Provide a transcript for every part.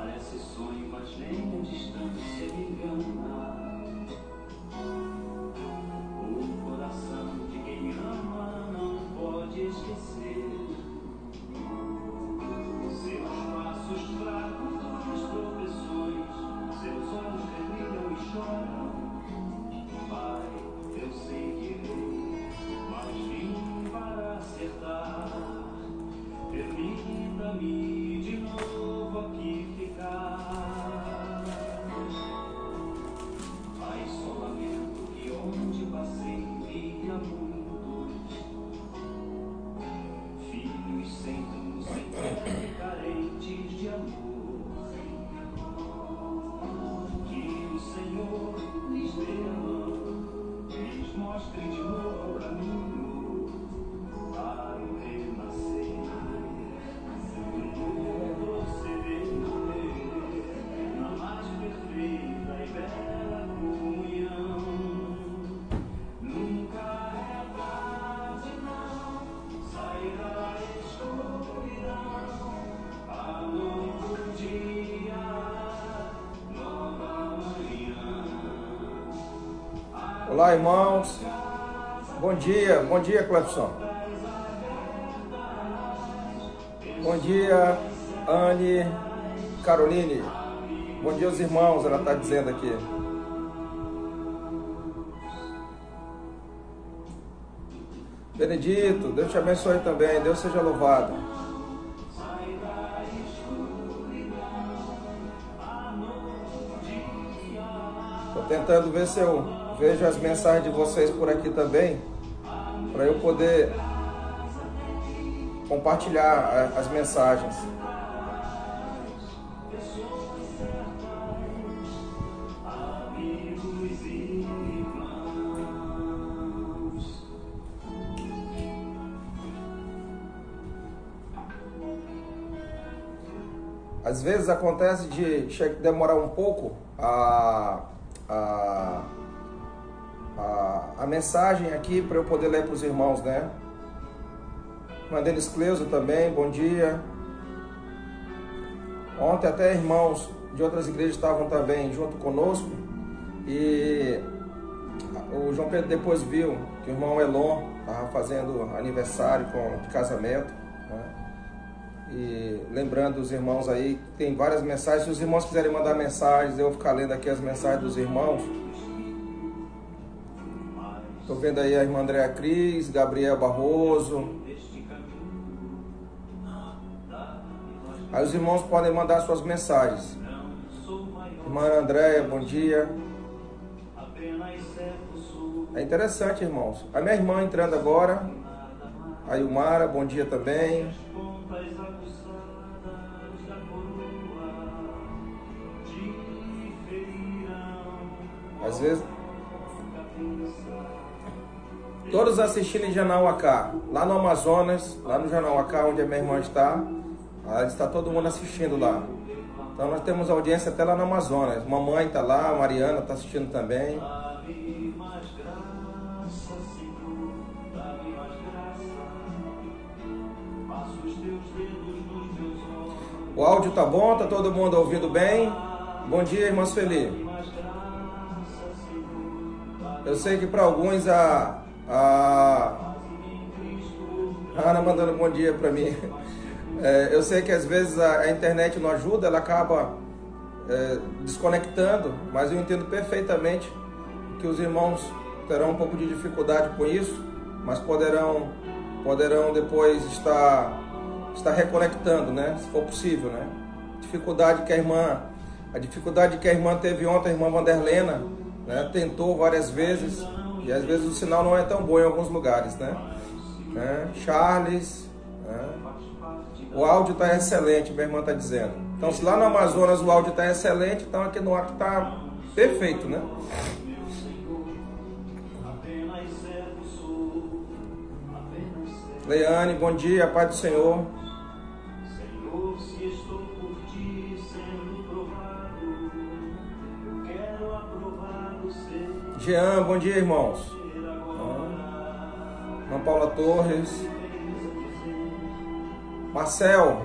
Parece sonho, mas nem a distância me engana. O coração de quem ama não pode esquecer seus passos fracos, tropeções, seus olhos que brilham e choram. Pai, eu sei que errei, mas vim para acertar. Permita-me de novo aqui ficar. Mas só lamento que onde passei via muitos filhos sem rumo, sem fé, carentes de amor. Que o Senhor lhes dê a mão, lhes mostre de novo o caminho para o renascer. Na mais perfeita e bela comunhão. Nunca é tarde, não, sair da escuridão. A novo dia, nova manhã. Olá, irmãos. Bom dia, Clepson. Bom dia, Anne, Caroline. Bom dia aos irmãos, ela está dizendo aqui. Benedito, Deus te abençoe também, Deus seja louvado. Estou tentando ver se eu vejo as mensagens de vocês por aqui também, para eu poder compartilhar as mensagens. Às vezes acontece de demorar um pouco a mensagem aqui para eu poder ler para os irmãos, né? Mandeles Cleuso também, bom dia. Ontem até irmãos de outras igrejas estavam também junto conosco. E o João Pedro depois viu que o irmão Elon estava fazendo aniversário de casamento, né? E lembrando os irmãos aí, tem várias mensagens. Se os irmãos quiserem mandar mensagens, eu vou ficar lendo aqui as mensagens dos irmãos. Estou vendo aí a irmã Andréa Cris, Gabriel Barroso. Aí os irmãos podem mandar suas mensagens. Irmã Andréa, bom dia. É interessante, irmãos. A minha irmã entrando agora. A Ilmara, bom dia também. Às vezes todos assistindo em Janauacá, lá no Amazonas, lá no Janauacá, onde a minha irmã está todo mundo assistindo lá. Então nós temos audiência até lá no Amazonas. Mamãe está lá, a Mariana está assistindo também. O áudio tá bom? Tá todo mundo ouvindo bem? Bom dia, irmã Sueli. Eu sei que para alguns a Ana mandando bom dia para mim. Eu sei que às vezes a internet não ajuda, ela acaba desconectando, mas eu entendo perfeitamente que os irmãos terão um pouco de dificuldade com isso, mas poderão depois estar reconectando, né? Se for possível, né? A dificuldade que a irmã teve ontem, a irmã Vanderlena, né? Tentou várias vezes e às vezes o sinal não é tão bom em alguns lugares, né? Charles, né? O áudio está excelente, minha irmã está dizendo. Então, se lá no Amazonas o áudio está excelente, então aqui no Acre está perfeito, né? Leane, bom dia, paz do Senhor. Jean, bom dia, irmãos. Ana Paula Torres. Marcel,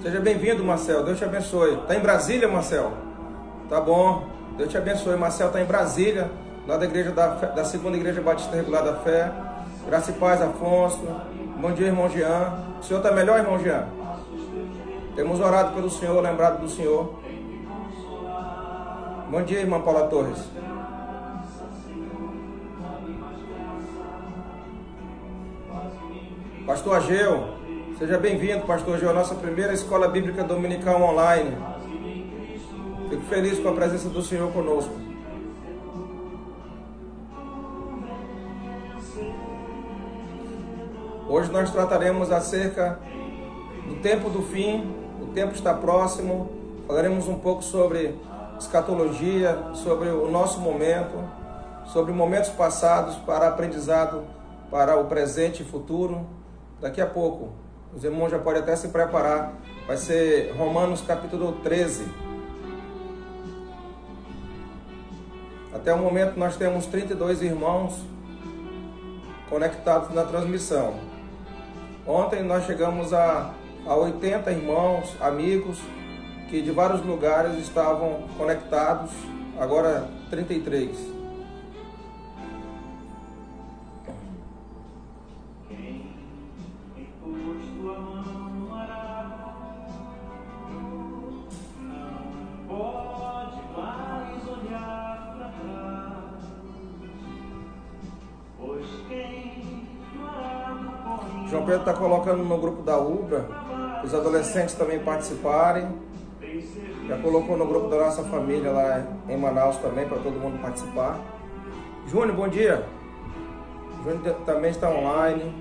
Seja bem-vindo, Marcel. Deus te abençoe. Está em Brasília, Marcel? Tá bom. Deus te abençoe. Marcel está em Brasília, lá da igreja da Segunda Igreja Batista Regular da Fé. Graça e paz, Afonso. Bom dia, irmão Jean. O senhor está melhor, irmão Jean? Temos orado pelo senhor, lembrado do senhor. Bom dia, irmã Paula Torres. Pastor Ageu, seja bem-vindo, Pastor Ageu, à nossa primeira escola bíblica dominical online. Fico feliz com a presença do Senhor conosco. Hoje nós trataremos acerca do tempo do fim, o tempo está próximo. Falaremos um pouco sobre escatologia, sobre o nosso momento, sobre momentos passados para aprendizado para o presente e futuro. Daqui a pouco, os irmãos já podem até se preparar. Vai ser Romanos capítulo 13. Até o momento nós temos 32 irmãos conectados na transmissão. Ontem nós chegamos a 80 irmãos, amigos, que de vários lugares estavam conectados. Agora 33. João Pedro está colocando no grupo da Ubra, os adolescentes também participarem. Já colocou no grupo da nossa família lá em Manaus também, para todo mundo participar. Júnior, bom dia. Júnior também está online.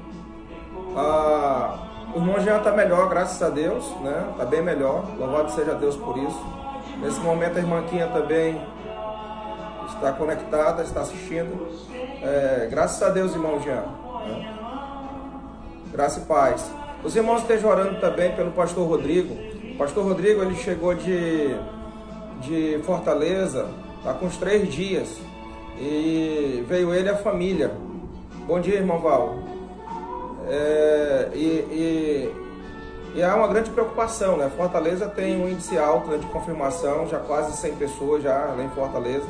O irmão Jean está melhor, graças a Deus, né? Está bem melhor, louvado seja Deus por isso. Nesse momento a irmã Quinha também está conectada, está assistindo. Graças a Deus, irmão Jean. Né? Graça e paz. Os irmãos estejam orando também pelo pastor Rodrigo. O pastor Rodrigo, ele chegou de Fortaleza, está com uns 3 dias. E veio ele e a família. Bom dia, irmão Val. E há uma grande preocupação, né? Fortaleza tem um índice alto, né, de confirmação, já quase 100 pessoas já lá em Fortaleza.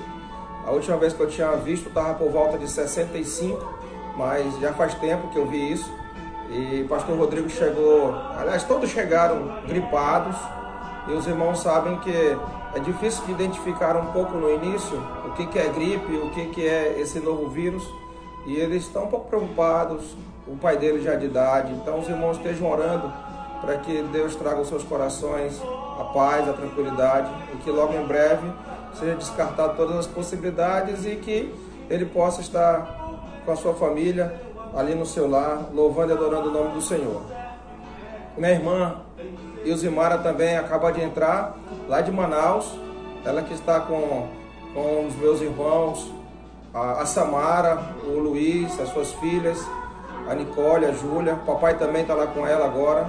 A última vez que eu tinha visto estava por volta de 65, mas já faz tempo que eu vi isso. E o pastor Rodrigo chegou, aliás, todos chegaram gripados, e os irmãos sabem que é difícil de identificar um pouco no início o que é gripe, o que é esse novo vírus, e eles estão um pouco preocupados, o pai dele já é de idade. Então os irmãos estejam orando para que Deus traga aos seus corações a paz, a tranquilidade, e que logo em breve seja descartado todas as possibilidades e que ele possa estar com a sua família ali no seu lar, louvando e adorando o nome do Senhor. Minha irmã Ilzimara também acaba de entrar lá de Manaus, ela que está com os meus irmãos, a Samara, o Luiz, as suas filhas, a Nicole, a Júlia. Papai também está lá com ela agora.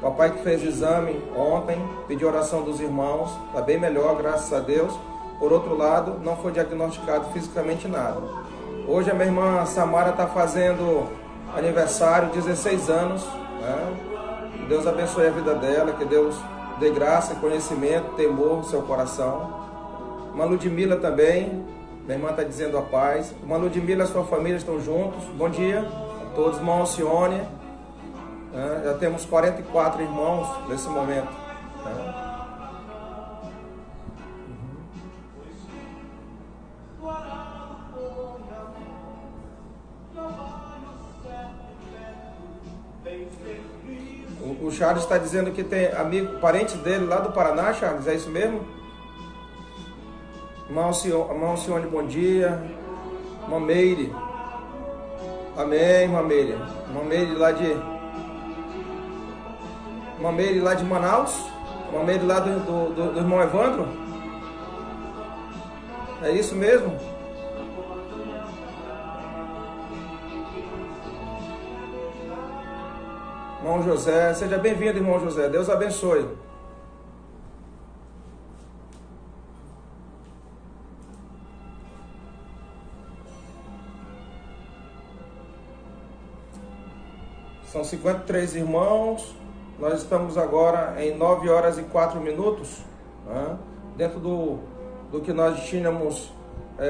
Papai que fez exame ontem, pediu oração dos irmãos, está bem melhor, graças a Deus. Por outro lado, não foi diagnosticado fisicamente nada. Hoje a minha irmã Samara está fazendo aniversário, 16 anos, né? Que Deus abençoe a vida dela, que Deus dê graça, conhecimento, temor no seu coração. Irmã Ludmila também, minha irmã está dizendo a paz. Irmã Ludmila e a sua família estão juntos. Bom dia a todos, irmã Alcione. Já temos 44 irmãos nesse momento. Né? O Charles está dizendo que tem parentes dele lá do Paraná, Charles, é isso mesmo? Irmã Alcione, bom dia. Irmã Meire. Amém, irmã Meire. Irmã Meire lá de... Irmã Meire lá de Manaus? Irmã Meire lá do irmão Evandro? É isso mesmo? Irmão José, seja bem-vindo, irmão José. Deus abençoe. São 53 irmãos. nós estamos agora em 9 horas e 4 minutos, né? Dentro do que nós tínhamos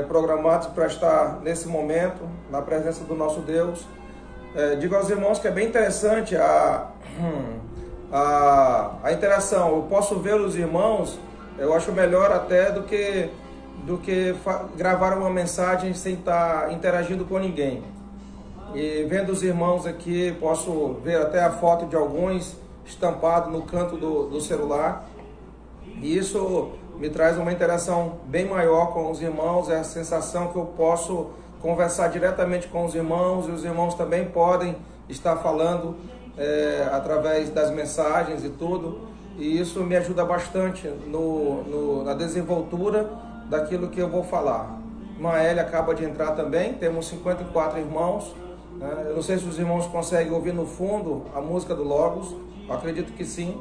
programados para estar nesse momento, na presença do nosso Deus. Digo aos irmãos que é bem interessante a interação. Eu posso ver os irmãos, eu acho melhor até do que gravar uma mensagem sem estar interagindo com ninguém. E vendo os irmãos aqui, posso ver até a foto de alguns estampado no canto do celular. E isso me traz uma interação bem maior com os irmãos, é a sensação que eu posso conversar diretamente com os irmãos, e os irmãos também podem estar falando através das mensagens e tudo, e isso me ajuda bastante na desenvoltura daquilo que eu vou falar. Irmã Elia acaba de entrar também, temos 54 irmãos, né? Eu não sei se os irmãos conseguem ouvir no fundo a música do Logos, eu acredito que sim.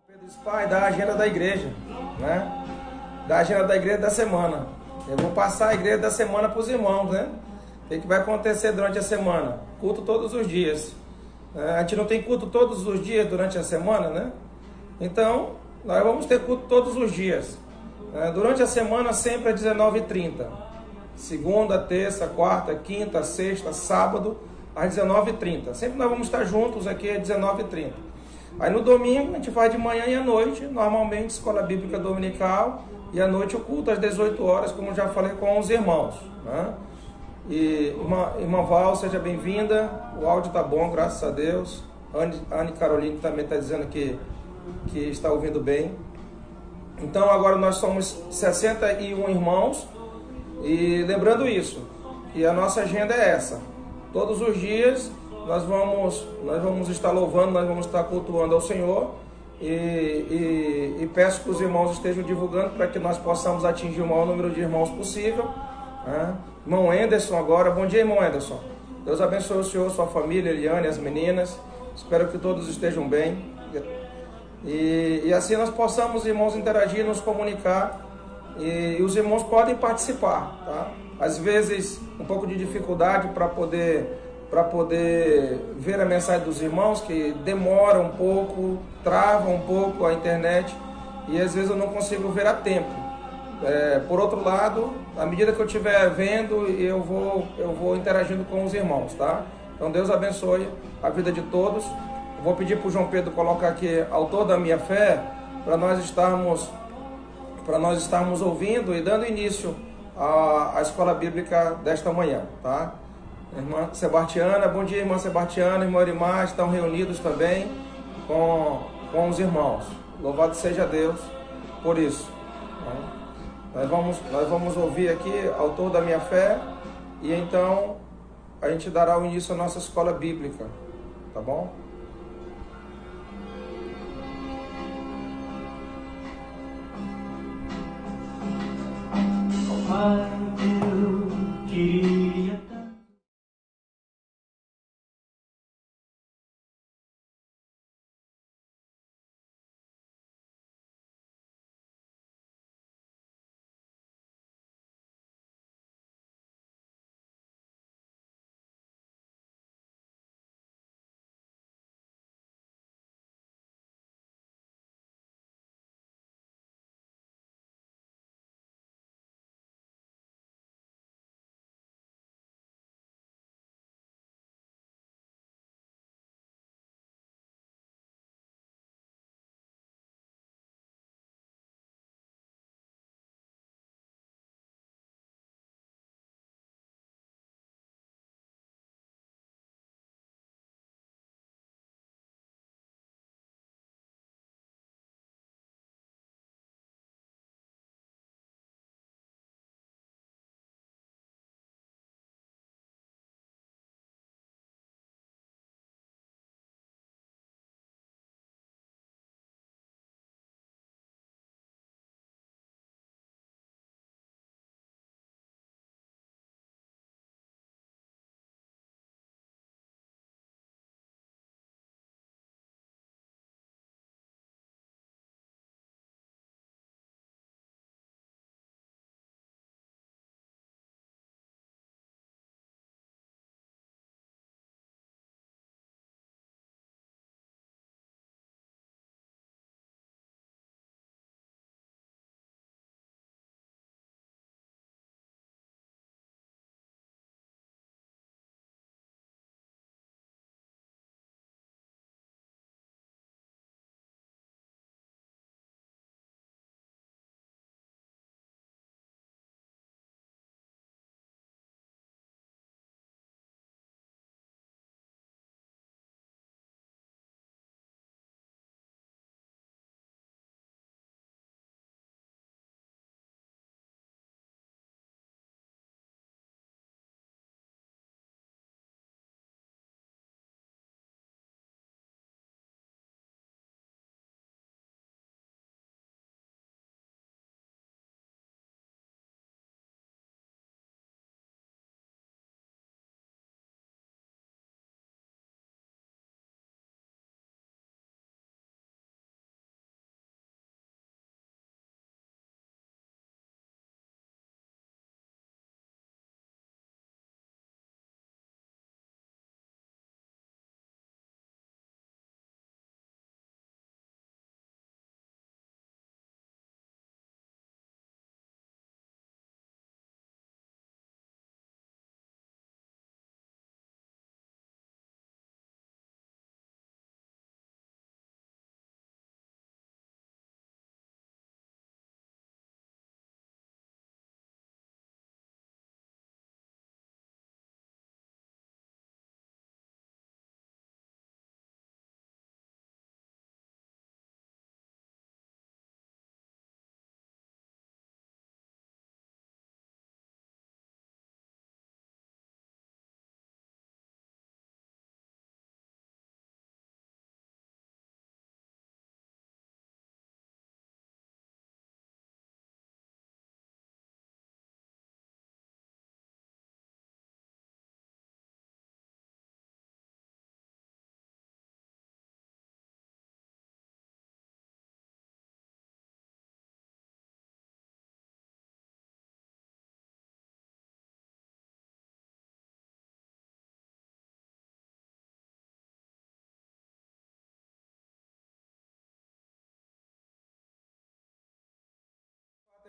Pedro Spy da agenda da igreja, né? Da agenda da igreja da semana. Eu vou passar a igreja da semana para os irmãos, né? O que vai acontecer durante a semana? Culto todos os dias. A gente não tem culto todos os dias durante a semana, né? Então, nós vamos ter culto todos os dias. Durante a semana, sempre às 19h30. Segunda, terça, quarta, quinta, sexta, sábado, às 19h30. Sempre nós vamos estar juntos aqui às 19h30. Aí no domingo a gente faz de manhã e à noite, normalmente escola bíblica dominical, e à noite o culto às 18 horas, como já falei com os irmãos, né? E irmã Val, seja bem-vinda, o áudio tá bom, graças a Deus. Anne Caroline também está dizendo que está ouvindo bem. Então agora nós somos 61 irmãos, e lembrando isso, que a nossa agenda é essa, todos os dias nós vamos estar louvando, nós vamos estar cultuando ao Senhor, e peço que os irmãos estejam divulgando para que nós possamos atingir o maior número de irmãos possível, né? Irmão Anderson agora, bom dia, irmão Anderson. Deus abençoe o senhor, sua família, Eliane, as meninas, espero que todos estejam bem, e assim nós possamos, irmãos, interagir, nos comunicar, e os irmãos podem participar, tá? Às vezes um pouco de dificuldade para poder ver a mensagem dos irmãos, que demora um pouco, trava um pouco a internet, e às vezes eu não consigo ver a tempo. Por outro lado, à medida que eu estiver vendo, eu vou interagindo com os irmãos, tá? Então Deus abençoe a vida de todos. Eu vou pedir para o João Pedro colocar aqui autor da minha fé, para nós estarmos ouvindo e dando início à escola bíblica desta manhã, tá? Irmã Sebastiana, bom dia, irmã Sebastiana, irmã Orimar, estão reunidos também com os irmãos. Louvado seja Deus por isso. Nós vamos ouvir aqui autor da minha fé, e então a gente dará o início à nossa escola bíblica, tá bom? Pai, eu queria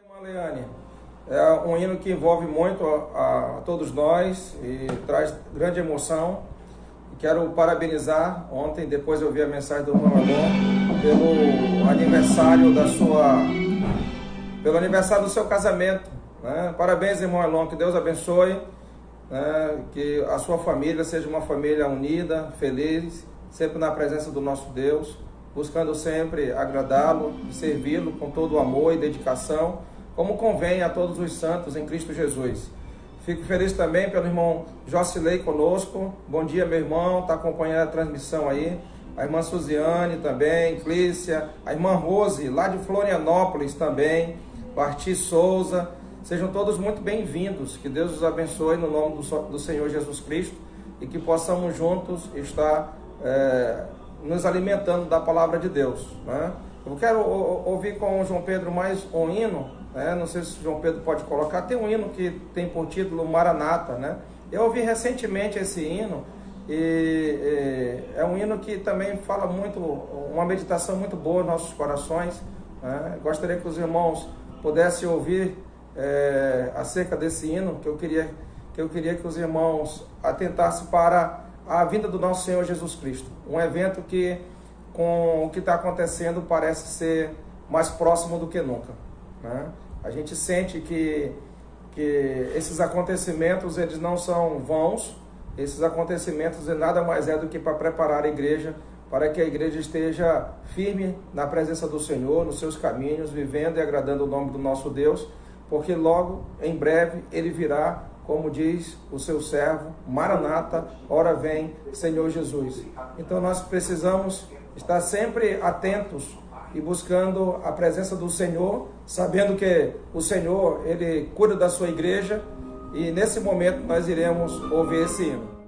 Irmã Leane, é um hino que envolve muito a todos nós e traz grande emoção. Quero parabenizar. Ontem, depois eu vi a mensagem do irmão Alon pelo aniversário do seu casamento, né? Parabéns, irmão Alon, que Deus abençoe, né? Que a sua família seja uma família unida, feliz, sempre na presença do nosso Deus, buscando sempre agradá-lo e servi-lo com todo o amor e dedicação, como convém a todos os santos em Cristo Jesus. Fico feliz também pelo irmão Jocilei conosco. Bom dia, meu irmão, está acompanhando a transmissão aí. A irmã Suziane também, Clícia, a irmã Rose, lá de Florianópolis também, o Arti Souza. Sejam todos muito bem-vindos. Que Deus os abençoe no nome do Senhor Jesus Cristo e que possamos juntos estar nos alimentando da palavra de Deus, né? Eu quero ouvir com o João Pedro mais um hino, né? Não sei se o João Pedro pode colocar. Tem um hino que tem por título Maranata, né? Eu ouvi recentemente esse hino e é um hino que também fala muito, uma meditação muito boa nos nossos corações, né? Gostaria que os irmãos pudessem ouvir acerca desse hino, que eu queria que os irmãos atentassem para a vinda do nosso Senhor Jesus Cristo. Um evento que, com o que está acontecendo, parece ser mais próximo do que nunca, né? A gente sente que esses acontecimentos, eles não são vãos. Esses acontecimentos nada mais é do que para preparar a igreja, para que a igreja esteja firme na presença do Senhor, nos seus caminhos, vivendo e agradando o nome do nosso Deus, porque logo, em breve, Ele virá, como diz o seu servo, Maranata, ora vem, Senhor Jesus. Então nós precisamos estar sempre atentos e buscando a presença do Senhor, sabendo que o Senhor, Ele cuida da sua igreja, e nesse momento nós iremos ouvir esse hino.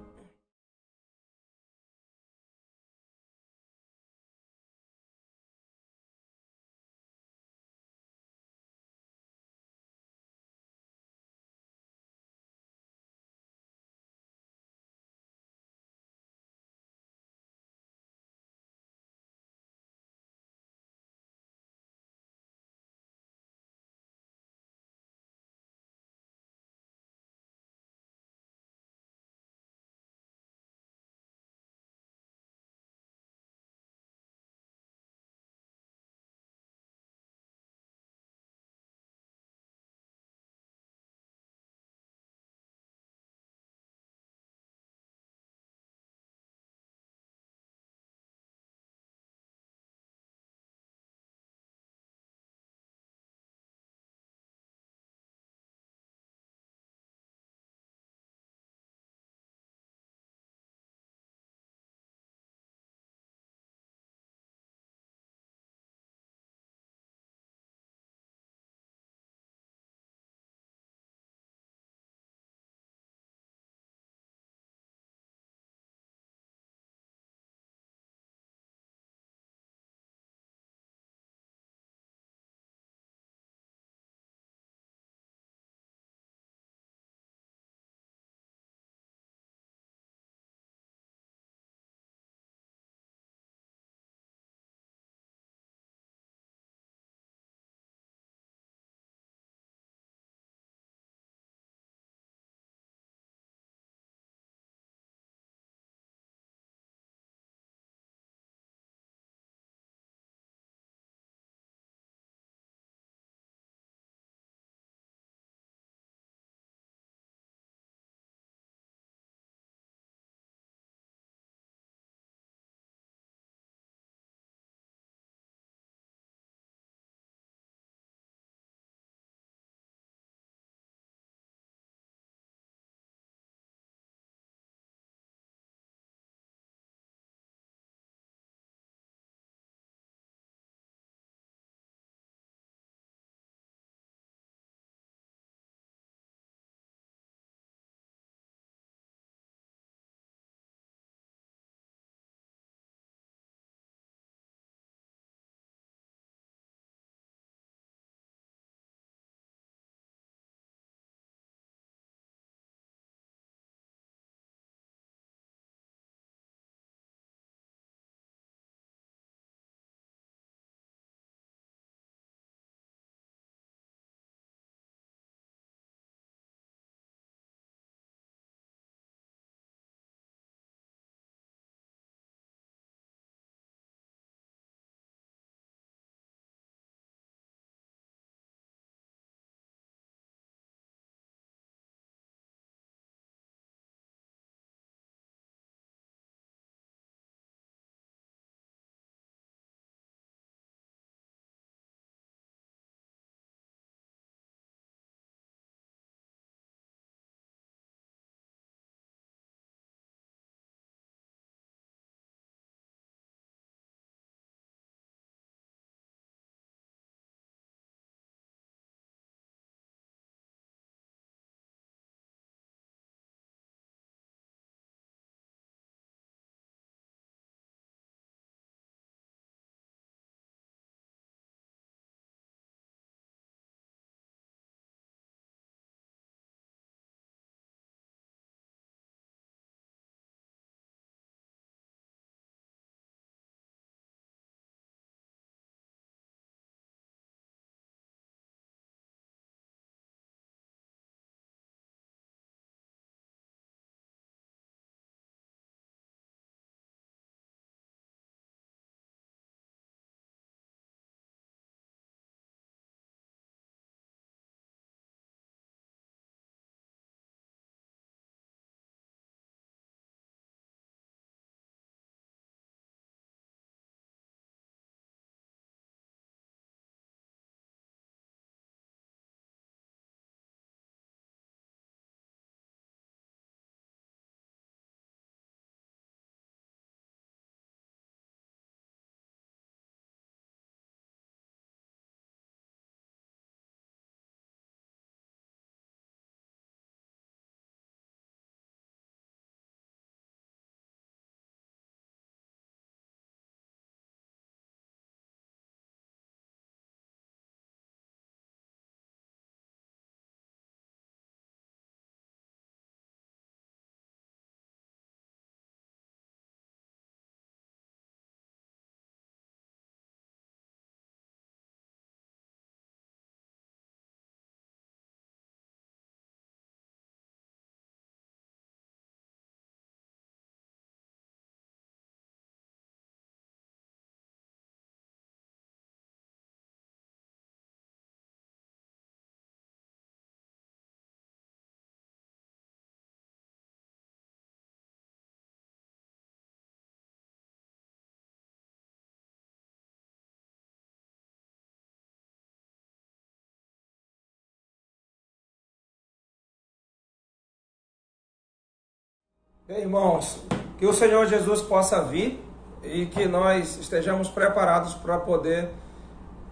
Bem, irmãos, que o Senhor Jesus possa vir e que nós estejamos preparados para poder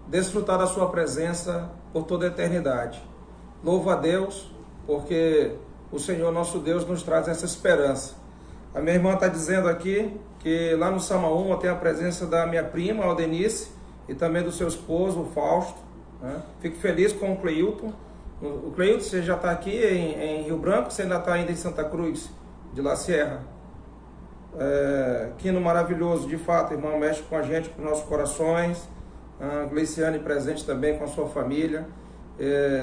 desfrutar da sua presença por toda a eternidade. Louvo a Deus, porque o Senhor nosso Deus nos traz essa esperança. A minha irmã está dizendo aqui que lá no Samaúma tem a presença da minha prima, a Aldenice, e também do seu esposo, o Fausto, né? Fico feliz com o Cleilton. O Cleilton, você já está aqui em Rio Branco, você ainda está ainda em Santa Cruz, de La Sierra. Quino maravilhoso, de fato, irmão, mexe com a gente, com nossos corações. Gleiciane presente também com a sua família.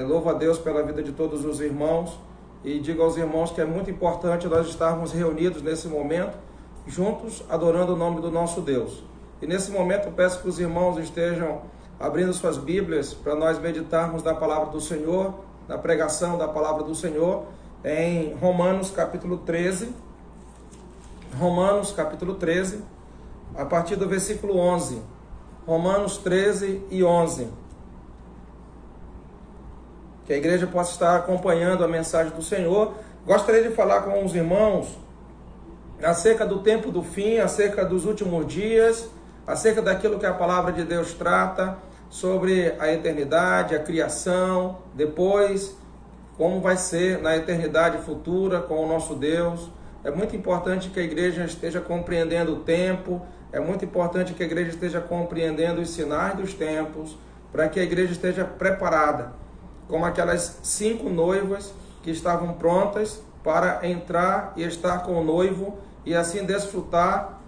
Louvo a Deus pela vida de todos os irmãos e digo aos irmãos que é muito importante nós estarmos reunidos nesse momento, juntos, adorando o nome do nosso Deus. E nesse momento eu peço que os irmãos estejam abrindo suas Bíblias para nós meditarmos na palavra do Senhor, na pregação da palavra do Senhor, em Romanos capítulo 13. Romanos capítulo 13, a partir do versículo 11. Romanos 13 e 11. Que a igreja possa estar acompanhando a mensagem do Senhor. Gostaria de falar com os irmãos acerca do tempo do fim, acerca dos últimos dias, acerca daquilo que a palavra de Deus trata, sobre a eternidade, a criação, depois, como vai ser na eternidade futura com o nosso Deus. É muito importante que a igreja esteja compreendendo o tempo, é muito importante que a igreja esteja compreendendo os sinais dos tempos, para que a igreja esteja preparada, como aquelas 5 noivas que estavam prontas para entrar e estar com o noivo e assim desfrutar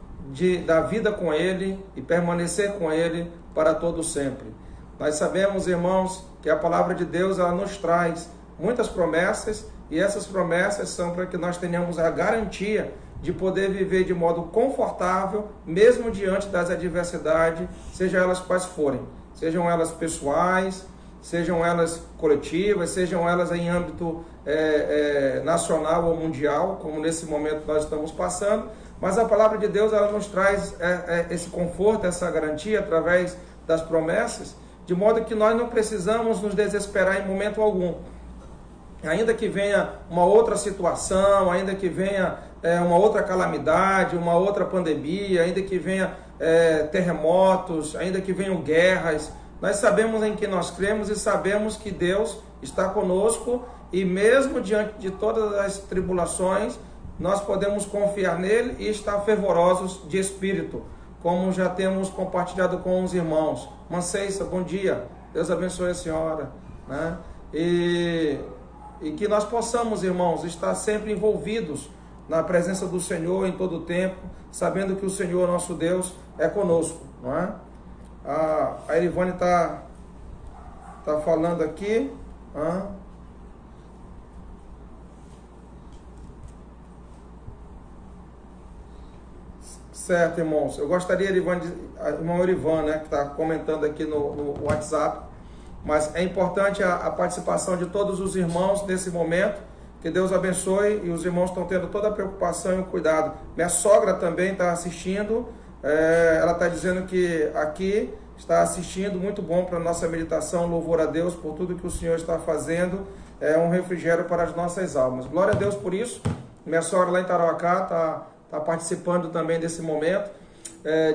da vida com ele e permanecer com ele para todo sempre. Nós sabemos, irmãos, que a palavra de Deus ela nos traz muitas promessas e essas promessas são para que nós tenhamos a garantia de poder viver de modo confortável, mesmo diante das adversidades, sejam elas quais forem, sejam elas pessoais, sejam elas coletivas, sejam elas em âmbito nacional ou mundial, como nesse momento nós estamos passando, mas a palavra de Deus ela nos traz esse conforto, essa garantia através das promessas, de modo que nós não precisamos nos desesperar em momento algum. Ainda que venha uma outra situação, ainda que venha uma outra calamidade, uma outra pandemia, ainda que venha terremotos, ainda que venham guerras, nós sabemos em que nós cremos e sabemos que Deus está conosco e mesmo diante de todas as tribulações, nós podemos confiar nele e estar fervorosos de espírito, como já temos compartilhado com os irmãos. Manceissa, bom dia, Deus abençoe a senhora, né? E que nós possamos, irmãos, estar sempre envolvidos na presença do Senhor em todo o tempo, sabendo que o Senhor, nosso Deus, é conosco, não é? A Erivane está falando aqui. Certo, irmãos. Eu gostaria, irmão Erivan, né, que está comentando aqui no WhatsApp, mas é importante a participação de todos os irmãos nesse momento. Que Deus abençoe e os irmãos estão tendo toda a preocupação e o cuidado. Minha sogra também está assistindo. Ela está dizendo que aqui está assistindo, muito bom para a nossa meditação, louvor a Deus por tudo que o Senhor está fazendo, é um refrigério para as nossas almas. Glória a Deus por isso. Minha sogra lá em Tarauacá está participando também desse momento.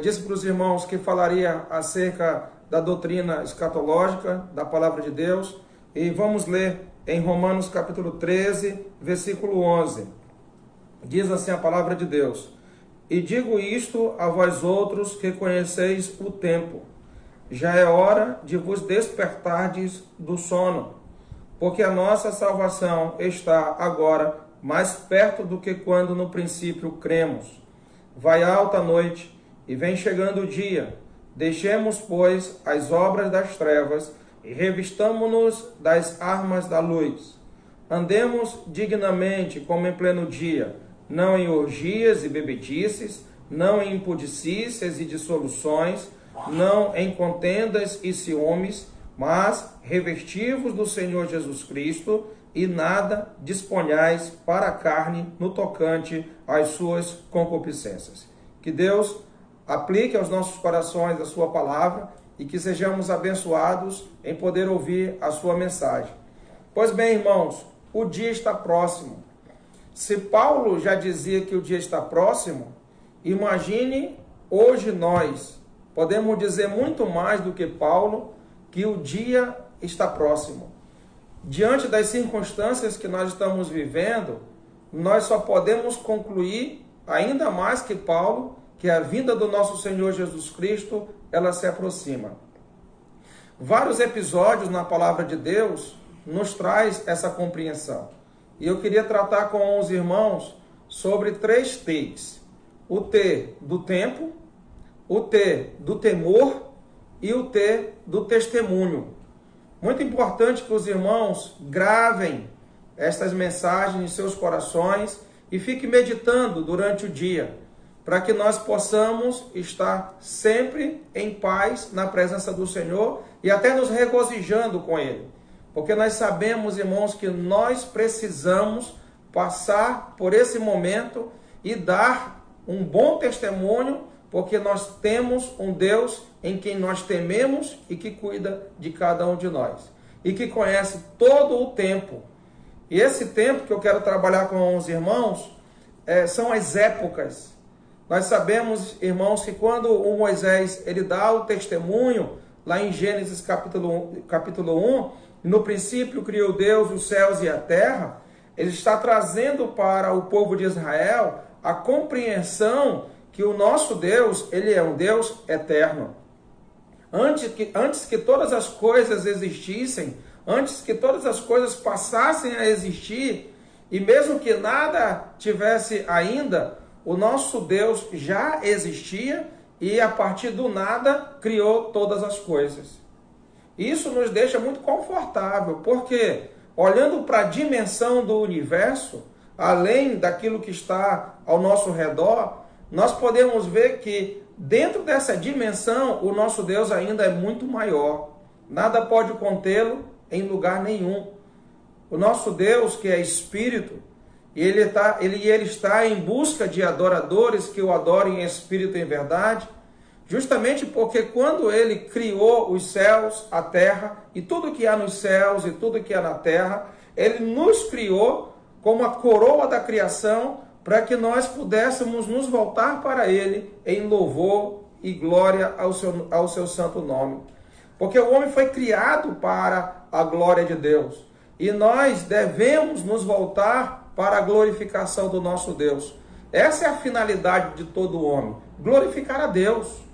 Disse para os irmãos que falaria acerca da doutrina escatológica, da palavra de Deus, e vamos ler em Romanos capítulo 13, versículo 11. Diz assim a palavra de Deus: E digo isto a vós outros que conheceis o tempo. Já é hora de vos despertardes do sono, porque a nossa salvação está agora mais perto do que quando no princípio cremos. Vai alta a noite e vem chegando o dia. Deixemos, pois, as obras das trevas e revistamo-nos das armas da luz. Andemos dignamente como em pleno dia, não em orgias e bebedices, não em impudicícias e dissoluções, não em contendas e ciúmes, mas revestivos do Senhor Jesus Cristo e nada disponhais para a carne no tocante às suas concupiscências. Que Deus aplique aos nossos corações a sua palavra e que sejamos abençoados em poder ouvir a sua mensagem. Pois bem, irmãos, o dia está próximo. Se Paulo já dizia que o dia está próximo, imagine hoje nós. Podemos dizer muito mais do que Paulo, que o dia está próximo. Diante das circunstâncias que nós estamos vivendo, nós só podemos concluir, ainda mais que Paulo, que a vinda do nosso Senhor Jesus Cristo, ela se aproxima. Vários episódios na palavra de Deus nos traz essa compreensão. E eu queria tratar com os irmãos sobre 3 T's. O T do tempo, o T do temor e o T do testemunho. Muito importante que os irmãos gravem estas mensagens em seus corações e fiquem meditando durante o dia, para que nós possamos estar sempre em paz na presença do Senhor e até nos regozijando com Ele. Porque nós sabemos, irmãos, que nós precisamos passar por esse momento e dar um bom testemunho, porque nós temos um Deus em quem nós tememos e que cuida de cada um de nós. E que conhece todo o tempo. E esse tempo que eu quero trabalhar com os irmãos são as épocas. Nós sabemos, irmãos, que quando o Moisés ele dá o testemunho, lá em Gênesis capítulo 1, no princípio criou Deus os céus e a terra, ele está trazendo para o povo de Israel a compreensão que o nosso Deus, ele é um Deus eterno. Antes que todas as coisas existissem, antes que todas as coisas passassem a existir, e mesmo que nada tivesse ainda, o nosso Deus já existia e a partir do nada criou todas as coisas. Isso nos deixa muito confortável, porque olhando para a dimensão do universo, além daquilo que está ao nosso redor, nós podemos ver que dentro dessa dimensão o nosso Deus ainda é muito maior. Nada pode contê-lo em lugar nenhum. O nosso Deus, que é Espírito, ele está em busca de adoradores que o adorem em espírito e em verdade, justamente porque quando ele criou os céus, a terra, e tudo que há nos céus e tudo que há na terra, ele nos criou como a coroa da criação, para que nós pudéssemos nos voltar para ele em louvor e glória ao seu santo nome. Porque o homem foi criado para a glória de Deus, e nós devemos nos voltar para a glorificação do nosso Deus. Essa é a finalidade de todo homem, glorificar a Deus,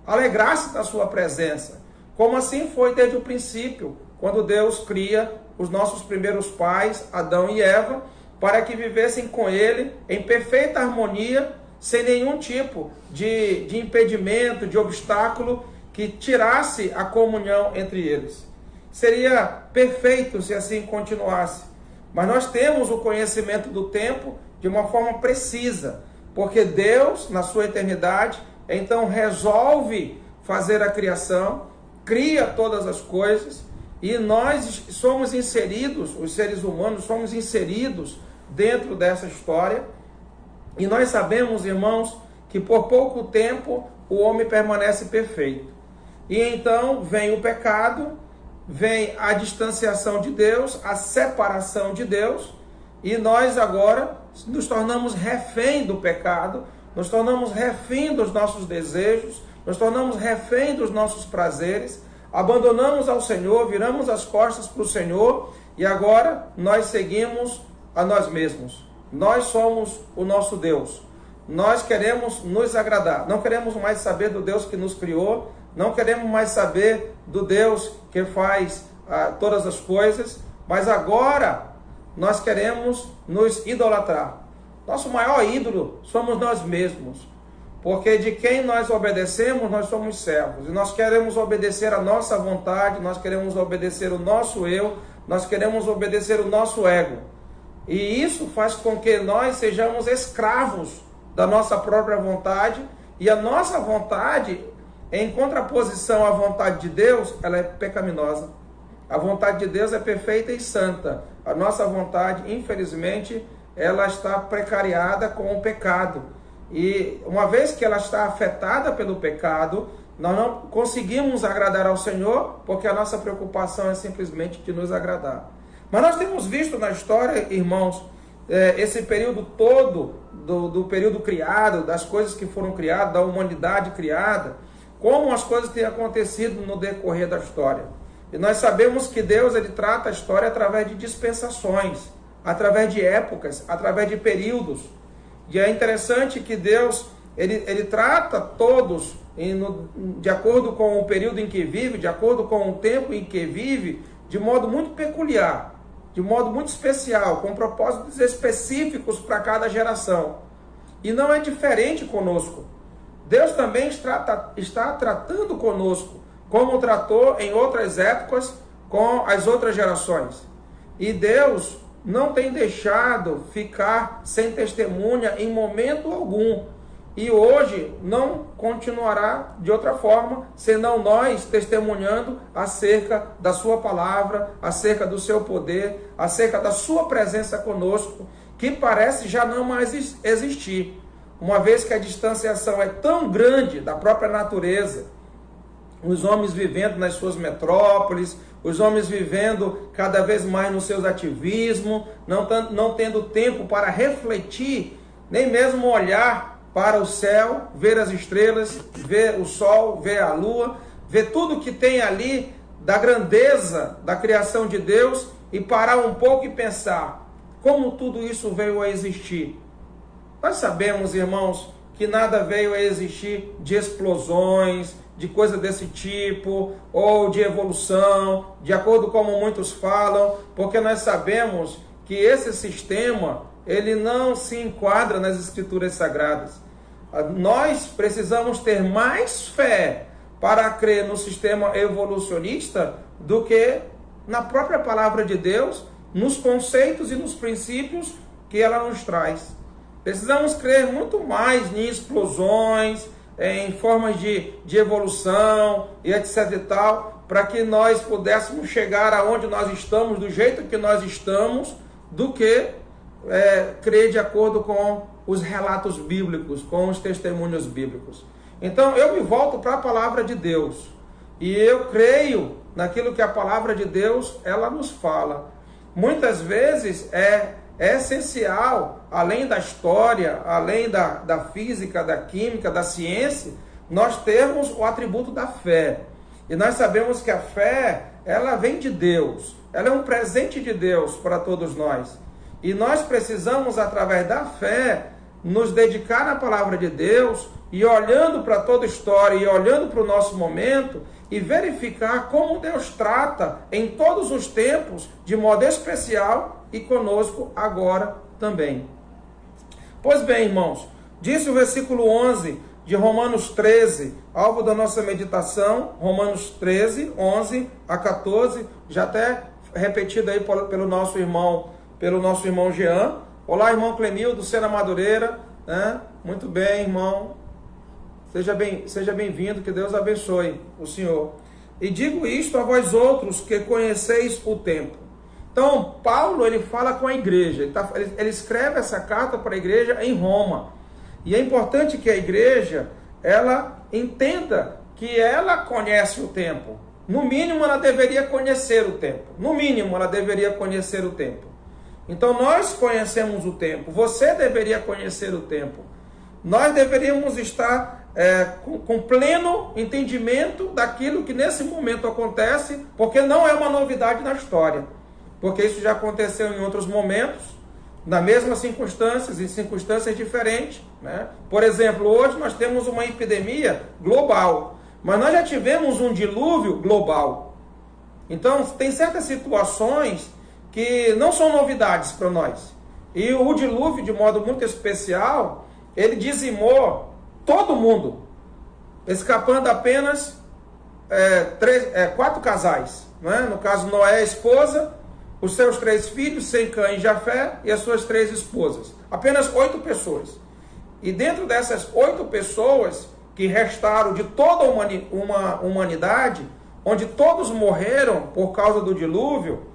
alegrar-se da sua presença, como assim foi desde o princípio, quando Deus cria os nossos primeiros pais, Adão e Eva, para que vivessem com ele em perfeita harmonia, sem nenhum tipo de impedimento, de obstáculo que tirasse a comunhão entre eles. Seria perfeito se assim continuasse. Mas nós temos o conhecimento do tempo de uma forma precisa, porque Deus, na sua eternidade, então resolve fazer a criação, cria todas as coisas, e nós somos inseridos, os seres humanos somos inseridos dentro dessa história, e nós sabemos, irmãos, que por pouco tempo o homem permanece perfeito. E então vem o pecado, vem a distanciação de Deus, a separação de Deus, e nós agora nos tornamos refém do pecado, nos tornamos refém dos nossos desejos, nos tornamos refém dos nossos prazeres, abandonamos ao Senhor, viramos as costas para o Senhor, e agora nós seguimos a nós mesmos. Nós somos o nosso Deus. Nós queremos nos agradar. Não queremos mais saber do Deus que nos criou. Não queremos mais saber do Deus que faz todas as coisas. Mas agora nós queremos nos idolatrar. Nosso maior ídolo somos nós mesmos. Porque de quem nós obedecemos, nós somos servos. E nós queremos obedecer a nossa vontade, nós queremos obedecer o nosso eu, nós queremos obedecer o nosso ego. E isso faz com que nós sejamos escravos da nossa própria vontade, e a nossa vontade, em contraposição à vontade de Deus, ela é pecaminosa. A vontade de Deus é perfeita e santa. A nossa vontade, infelizmente, ela está precariada com o pecado. E uma vez que ela está afetada pelo pecado, nós não conseguimos agradar ao Senhor, porque a nossa preocupação é simplesmente de nos agradar. Mas nós temos visto na história, irmãos, esse período todo, do período criado, das coisas que foram criadas, da humanidade criada, como as coisas têm acontecido no decorrer da história. E nós sabemos que Deus, ele trata a história através de dispensações, através de épocas, através de períodos. E é interessante que Deus, ele trata todos de acordo com o período em que vive, de acordo com o tempo em que vive, de modo muito peculiar, de modo muito especial, com propósitos específicos para cada geração. E não é diferente conosco. Deus também está tratando conosco, como tratou em outras épocas com as outras gerações. E Deus não tem deixado ficar sem testemunha em momento algum. E hoje não continuará de outra forma, senão nós testemunhando acerca da sua palavra, acerca do seu poder, acerca da sua presença conosco, que parece já não mais existir, uma vez que a distanciação é tão grande da própria natureza, os homens vivendo nas suas metrópoles, os homens vivendo cada vez mais nos seus ativismos, não tendo tempo para refletir, nem mesmo olhar para o céu, ver as estrelas, ver o sol, ver a lua, ver tudo que tem ali da grandeza da criação de Deus e parar um pouco e pensar como tudo isso veio a existir. Nós sabemos, irmãos, que nada veio a existir de explosões, de coisa desse tipo, ou de evolução, de acordo com como muitos falam, porque nós sabemos que esse sistema, ele não se enquadra nas Escrituras Sagradas. Nós precisamos ter mais fé para crer no sistema evolucionista do que na própria palavra de Deus, nos conceitos e nos princípios que ela nos traz. Precisamos crer muito mais em explosões, em formas de evolução e etc e tal, para que nós pudéssemos chegar aonde nós estamos, do jeito que nós estamos, do que crer de acordo com os relatos bíblicos, com os testemunhos bíblicos. Então eu me volto para a palavra de Deus e eu creio naquilo que a palavra de Deus ela nos fala. Muitas vezes é essencial, além da história, além da física, da química, da ciência, nós termos o atributo da fé. E nós sabemos que a fé, ela vem de Deus, ela é um presente de Deus para todos nós. E nós precisamos, através da fé, nos dedicar à palavra de Deus e olhando para toda a história e olhando para o nosso momento e verificar como Deus trata em todos os tempos, de modo especial e conosco agora também. Pois bem, irmãos, disse o versículo 11 de Romanos 13, alvo da nossa meditação, Romanos 13, 11 a 14, já até repetido aí pelo nosso irmão Jean. Olá, irmão Clemildo, Sena Madureira, né? Muito bem, irmão. Seja bem-vindo, que Deus abençoe o senhor. E digo isto a vós outros que conheceis o tempo. Então, Paulo, ele fala com a igreja, ele escreve essa carta para a igreja em Roma. E é importante que a igreja, ela entenda que ela conhece o tempo. No mínimo, ela deveria conhecer o tempo. No mínimo, ela deveria conhecer o tempo. Então nós conhecemos o tempo, você deveria conhecer o tempo. Nós deveríamos estar com pleno entendimento daquilo que nesse momento acontece, porque não é uma novidade na história. Porque isso já aconteceu em outros momentos, nas mesmas circunstâncias, em circunstâncias diferentes, né? Por exemplo, hoje nós temos uma epidemia global, mas nós já tivemos um dilúvio global. Então tem certas situações que não são novidades para nós. E o dilúvio, de modo muito especial, ele dizimou todo mundo, escapando apenas 4 casais. Né? No caso, Noé, a esposa, os seus 3 filhos, Sem, Cã e Jafé, e as suas 3 esposas. Apenas 8 pessoas. E dentro dessas 8 pessoas, que restaram de toda uma humanidade, onde todos morreram por causa do dilúvio,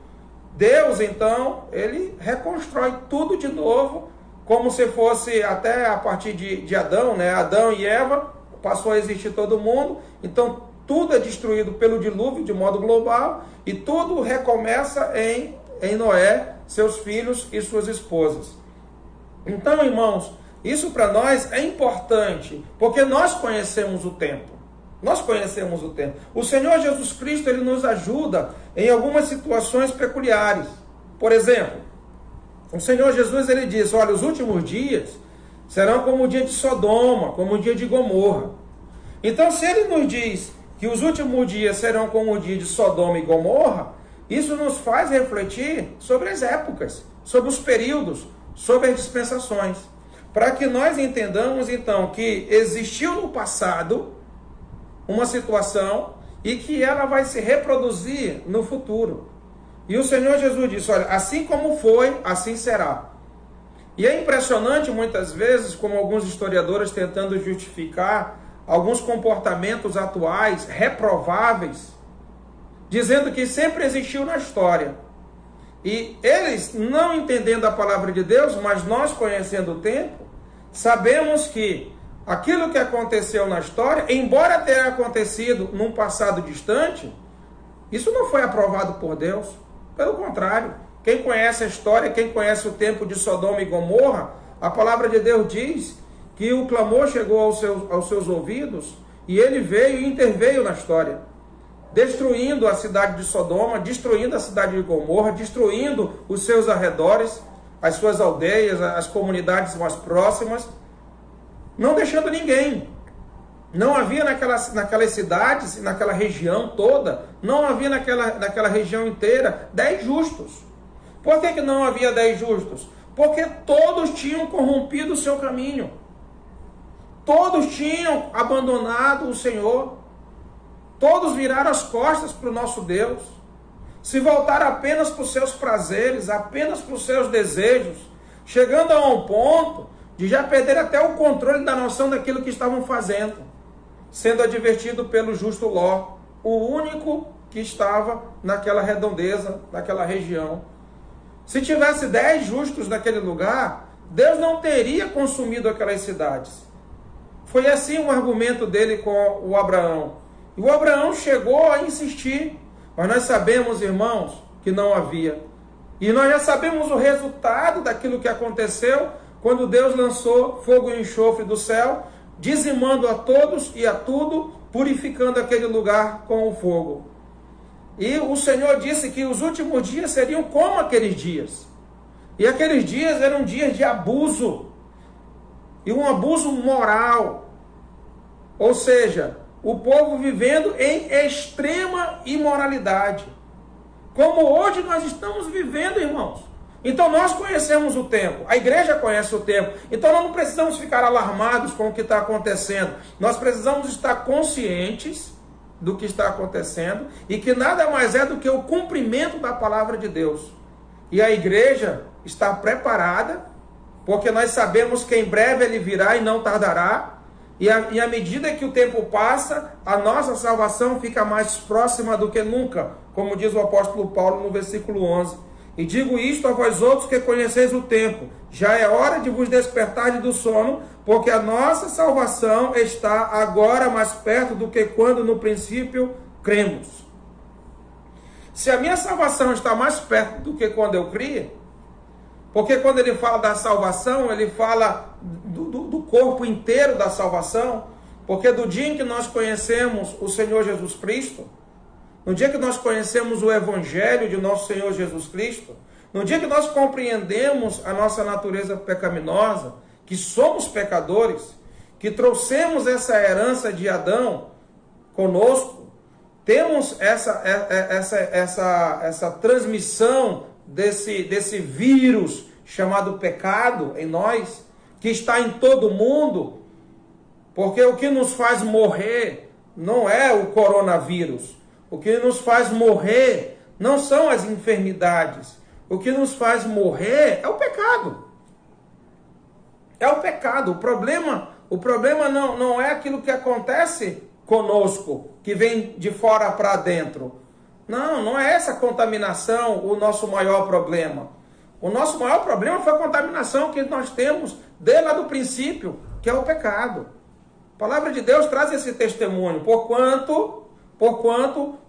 Deus, então, ele reconstrói tudo de novo, como se fosse até a partir de Adão, né? Adão e Eva, passou a existir todo mundo, então tudo é destruído pelo dilúvio de modo global, e tudo recomeça em Noé, seus filhos e suas esposas. Então, irmãos, isso para nós é importante, porque nós conhecemos o tempo. Nós conhecemos o tempo. O Senhor Jesus Cristo, ele nos ajuda em algumas situações peculiares. Por exemplo, o Senhor Jesus, ele diz, olha, os últimos dias serão como o dia de Sodoma, como o dia de Gomorra. Então, se ele nos diz que os últimos dias serão como o dia de Sodoma e Gomorra, isso nos faz refletir sobre as épocas, sobre os períodos, sobre as dispensações. Para que nós entendamos, então, que existiu no passado uma situação e que ela vai se reproduzir no futuro. E o Senhor Jesus disse, olha, assim como foi, assim será. E é impressionante muitas vezes como alguns historiadores tentando justificar alguns comportamentos atuais reprováveis, dizendo que sempre existiu na história. E eles, não entendendo a palavra de Deus, mas nós conhecendo o tempo, sabemos que aquilo que aconteceu na história, embora tenha acontecido num passado distante, isso não foi aprovado por Deus. Pelo contrário, quem conhece a história, quem conhece o tempo de Sodoma e Gomorra, a palavra de Deus diz que o clamor chegou aos seus ouvidos e ele veio e interveio na história, destruindo a cidade de Sodoma, destruindo a cidade de Gomorra, destruindo os seus arredores, as suas aldeias, as comunidades mais próximas, não deixando ninguém. Não havia naquelas cidades, naquela região toda, não havia naquela região inteira 10 justos. Por que não havia 10 justos? Porque todos tinham corrompido o seu caminho. Todos tinham abandonado o Senhor. Todos viraram as costas para o nosso Deus. Se voltaram apenas para os seus prazeres, apenas para os seus desejos, chegando a um ponto de já perder até o controle da noção daquilo que estavam fazendo, sendo advertido pelo justo Ló, o único que estava naquela redondeza, naquela região. Se tivesse 10 justos naquele lugar, Deus não teria consumido aquelas cidades. Foi assim o argumento dele com o Abraão. E o Abraão chegou a insistir, mas nós sabemos, irmãos, que não havia. E nós já sabemos o resultado daquilo que aconteceu quando Deus lançou fogo e enxofre do céu, dizimando a todos e a tudo, purificando aquele lugar com o fogo. E o Senhor disse que os últimos dias seriam como aqueles dias. E aqueles dias eram dias de abuso. E um abuso moral. Ou seja, o povo vivendo em extrema imoralidade. Como hoje nós estamos vivendo, irmãos. Então nós conhecemos o tempo, a igreja conhece o tempo, então nós não precisamos ficar alarmados com o que está acontecendo, nós precisamos estar conscientes do que está acontecendo e que nada mais é do que o cumprimento da palavra de Deus. E a igreja está preparada, porque nós sabemos que em breve ele virá e não tardará, e à medida que o tempo passa, a nossa salvação fica mais próxima do que nunca, como diz o apóstolo Paulo no versículo 11. E digo isto a vós outros que conheceis o tempo. Já é hora de vos despertar do sono, porque a nossa salvação está agora mais perto do que quando no princípio cremos. Se a minha salvação está mais perto do que quando eu criei, porque quando ele fala da salvação, ele fala do corpo inteiro da salvação, porque do dia em que nós conhecemos o Senhor Jesus Cristo, no dia que nós conhecemos o Evangelho de nosso Senhor Jesus Cristo, no dia que nós compreendemos a nossa natureza pecaminosa, que somos pecadores, que trouxemos essa herança de Adão conosco, temos essa transmissão desse vírus chamado pecado em nós, que está em todo mundo, porque o que nos faz morrer não é o coronavírus. O que nos faz morrer não são as enfermidades. O que nos faz morrer é o pecado. É o pecado. O problema não é aquilo que acontece conosco, que vem de fora para dentro. Não é essa contaminação o nosso maior problema. O nosso maior problema foi a contaminação que nós temos desde lá do princípio, que é o pecado. A palavra de Deus traz esse testemunho. Porquanto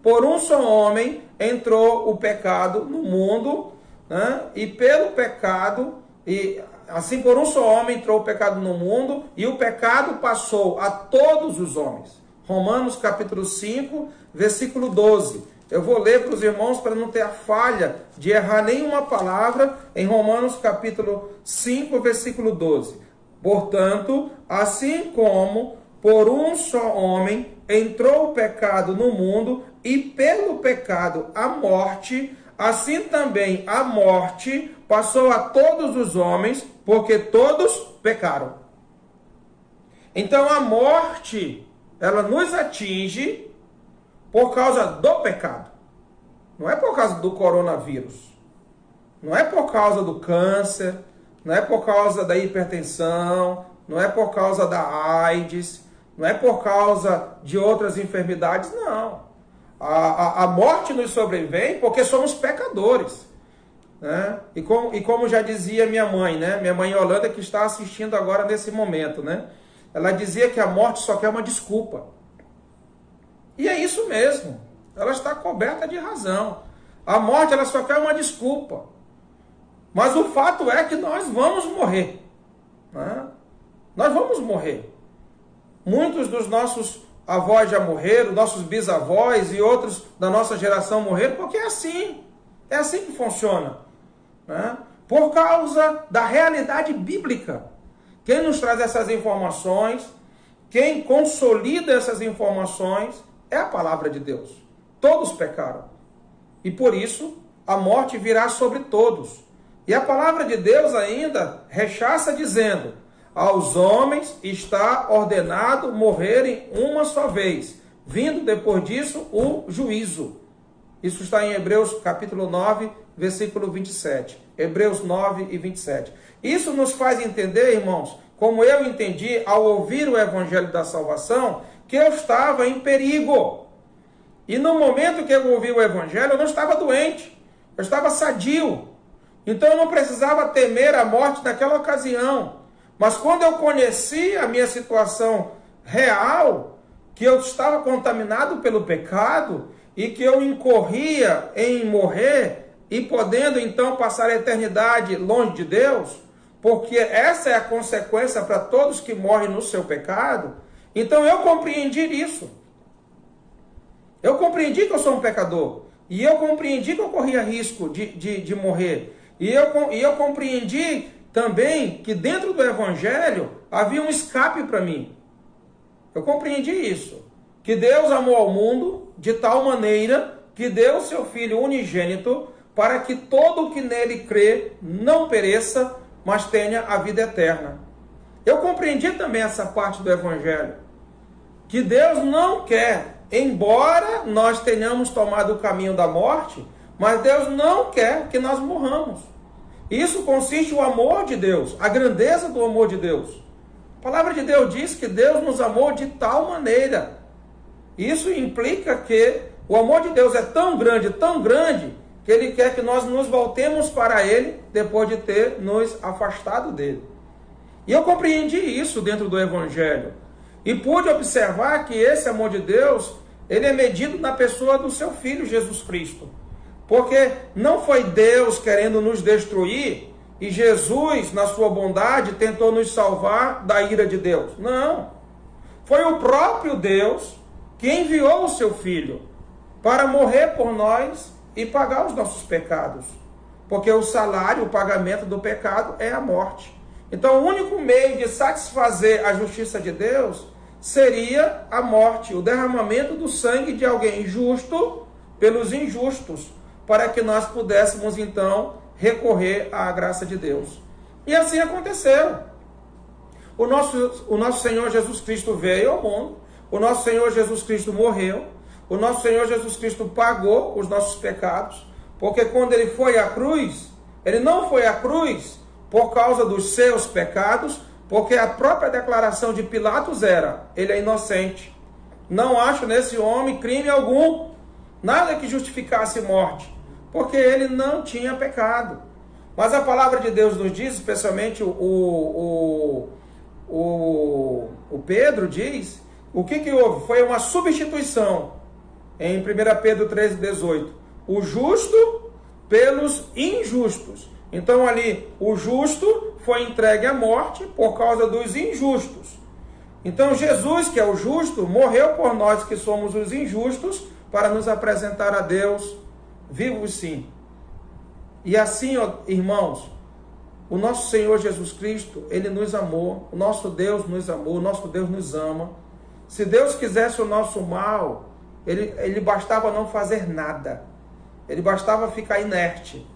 por um só homem entrou o pecado no mundo, né? E pelo pecado, e assim por um só homem entrou o pecado no mundo, e o pecado passou a todos os homens. Romanos capítulo 5, versículo 12. Eu vou ler para os irmãos para não ter a falha de errar nenhuma palavra em Romanos capítulo 5, versículo 12. Portanto, assim como por um só homem entrou o pecado no mundo, e pelo pecado a morte, assim também a morte passou a todos os homens, porque todos pecaram. Então a morte, ela nos atinge por causa do pecado. Não é por causa do coronavírus. Não é por causa do câncer. Não é por causa da hipertensão. Não é por causa da AIDS. Não é por causa de outras enfermidades, não. A morte nos sobrevém porque somos pecadores. Né? E como já dizia minha mãe, né? Minha mãe Yolanda, que está assistindo agora nesse momento, né? Ela dizia que a morte só quer uma desculpa. E é isso mesmo. Ela está coberta de razão. A morte, ela só quer uma desculpa. Mas o fato é que nós vamos morrer. Né? Nós vamos morrer. Muitos dos nossos avós já morreram, nossos bisavós e outros da nossa geração morreram, porque é assim. É assim que funciona. Né? Por causa da realidade bíblica. Quem nos traz essas informações, quem consolida essas informações, é a palavra de Deus. Todos pecaram. E por isso, a morte virá sobre todos. E a palavra de Deus ainda rechaça dizendo: aos homens está ordenado morrerem uma só vez, vindo depois disso o juízo. Isso está em Hebreus capítulo 9, versículo 27. Hebreus 9 e 27. Isso nos faz entender, irmãos, como eu entendi ao ouvir o evangelho da salvação, que eu estava em perigo. E no momento que eu ouvi o evangelho, eu não estava doente. Eu estava sadio. Então eu não precisava temer a morte naquela ocasião. Mas quando eu conheci a minha situação real, que eu estava contaminado pelo pecado, e que eu incorria em morrer, e podendo então passar a eternidade longe de Deus, porque essa é a consequência para todos que morrem no seu pecado, então eu compreendi isso. Eu compreendi que eu sou um pecador. E eu compreendi que eu corria risco de morrer. E eu compreendi também que dentro do Evangelho havia um escape para mim. Eu compreendi isso. Que Deus amou ao mundo de tal maneira que deu seu Filho unigênito para que todo o que nele crê não pereça, mas tenha a vida eterna. Eu compreendi também essa parte do Evangelho. Que Deus não quer, embora nós tenhamos tomado o caminho da morte, mas Deus não quer que nós morramos. Isso consiste no amor de Deus, a grandeza do amor de Deus. A palavra de Deus diz que Deus nos amou de tal maneira. Isso implica que o amor de Deus é tão grande, que Ele quer que nós nos voltemos para Ele depois de ter nos afastado dele. E eu compreendi isso dentro do Evangelho. E pude observar que esse amor de Deus, ele é medido na pessoa do seu Filho Jesus Cristo. Porque não foi Deus querendo nos destruir e Jesus, na sua bondade, tentou nos salvar da ira de Deus. Não. Foi o próprio Deus que enviou o seu Filho para morrer por nós e pagar os nossos pecados. Porque o salário, o pagamento do pecado é a morte. Então, o único meio de satisfazer a justiça de Deus seria a morte, o derramamento do sangue de alguém justo pelos injustos, para que nós pudéssemos, então, recorrer à graça de Deus. E assim aconteceu. O nosso Senhor Jesus Cristo veio ao mundo, o nosso Senhor Jesus Cristo morreu, o nosso Senhor Jesus Cristo pagou os nossos pecados, porque quando Ele foi à cruz, Ele não foi à cruz por causa dos seus pecados, porque a própria declaração de Pilatos era: ele é inocente. Não acho nesse homem crime algum, nada que justificasse morte, porque ele não tinha pecado. Mas a palavra de Deus nos diz, especialmente o Pedro diz, o que houve? Foi uma substituição. Em 1 Pedro 13,18. O justo pelos injustos. Então ali o justo foi entregue à morte por causa dos injustos. Então Jesus, que é o justo, morreu por nós que somos os injustos, para nos apresentar a Deus vivos sim. E assim, ó, irmãos, o nosso Senhor Jesus Cristo, Ele nos amou, o nosso Deus nos amou, o nosso Deus nos ama. Se Deus quisesse o nosso mal, Ele bastava não fazer nada. Ele bastava ficar inerte.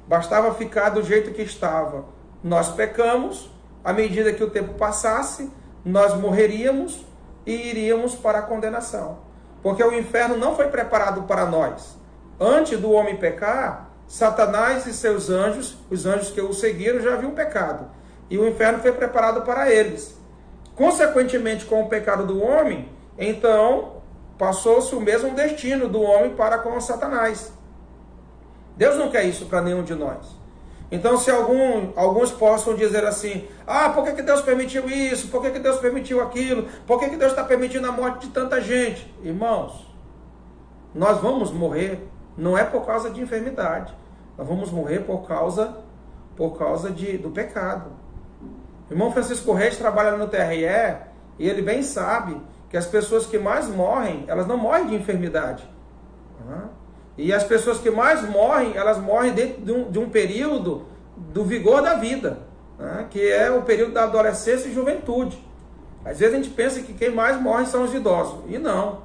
Bastava ficar do jeito que estava. Nós pecamos, à medida que o tempo passasse, nós morreríamos e iríamos para a condenação. Porque o inferno não foi preparado para nós. Antes do homem pecar, Satanás e seus anjos, os anjos que o seguiram, já haviam pecado. E o inferno foi preparado para eles. Consequentemente, com o pecado do homem, então passou-se o mesmo destino do homem para com Satanás. Deus não quer isso para nenhum de nós. Então, se alguns possam dizer assim, por que Deus permitiu isso? Por que Deus permitiu aquilo? Por que Deus está permitindo a morte de tanta gente? Irmãos, nós vamos morrer, não é por causa de enfermidade. Nós vamos morrer por causa do pecado. O irmão Francisco Reis trabalha no TRE e ele bem sabe que as pessoas que mais morrem, elas não morrem de enfermidade. E as pessoas que mais morrem, elas morrem dentro de um período do vigor da vida, que é o período da adolescência e juventude. Às vezes a gente pensa que quem mais morre são os idosos, e não.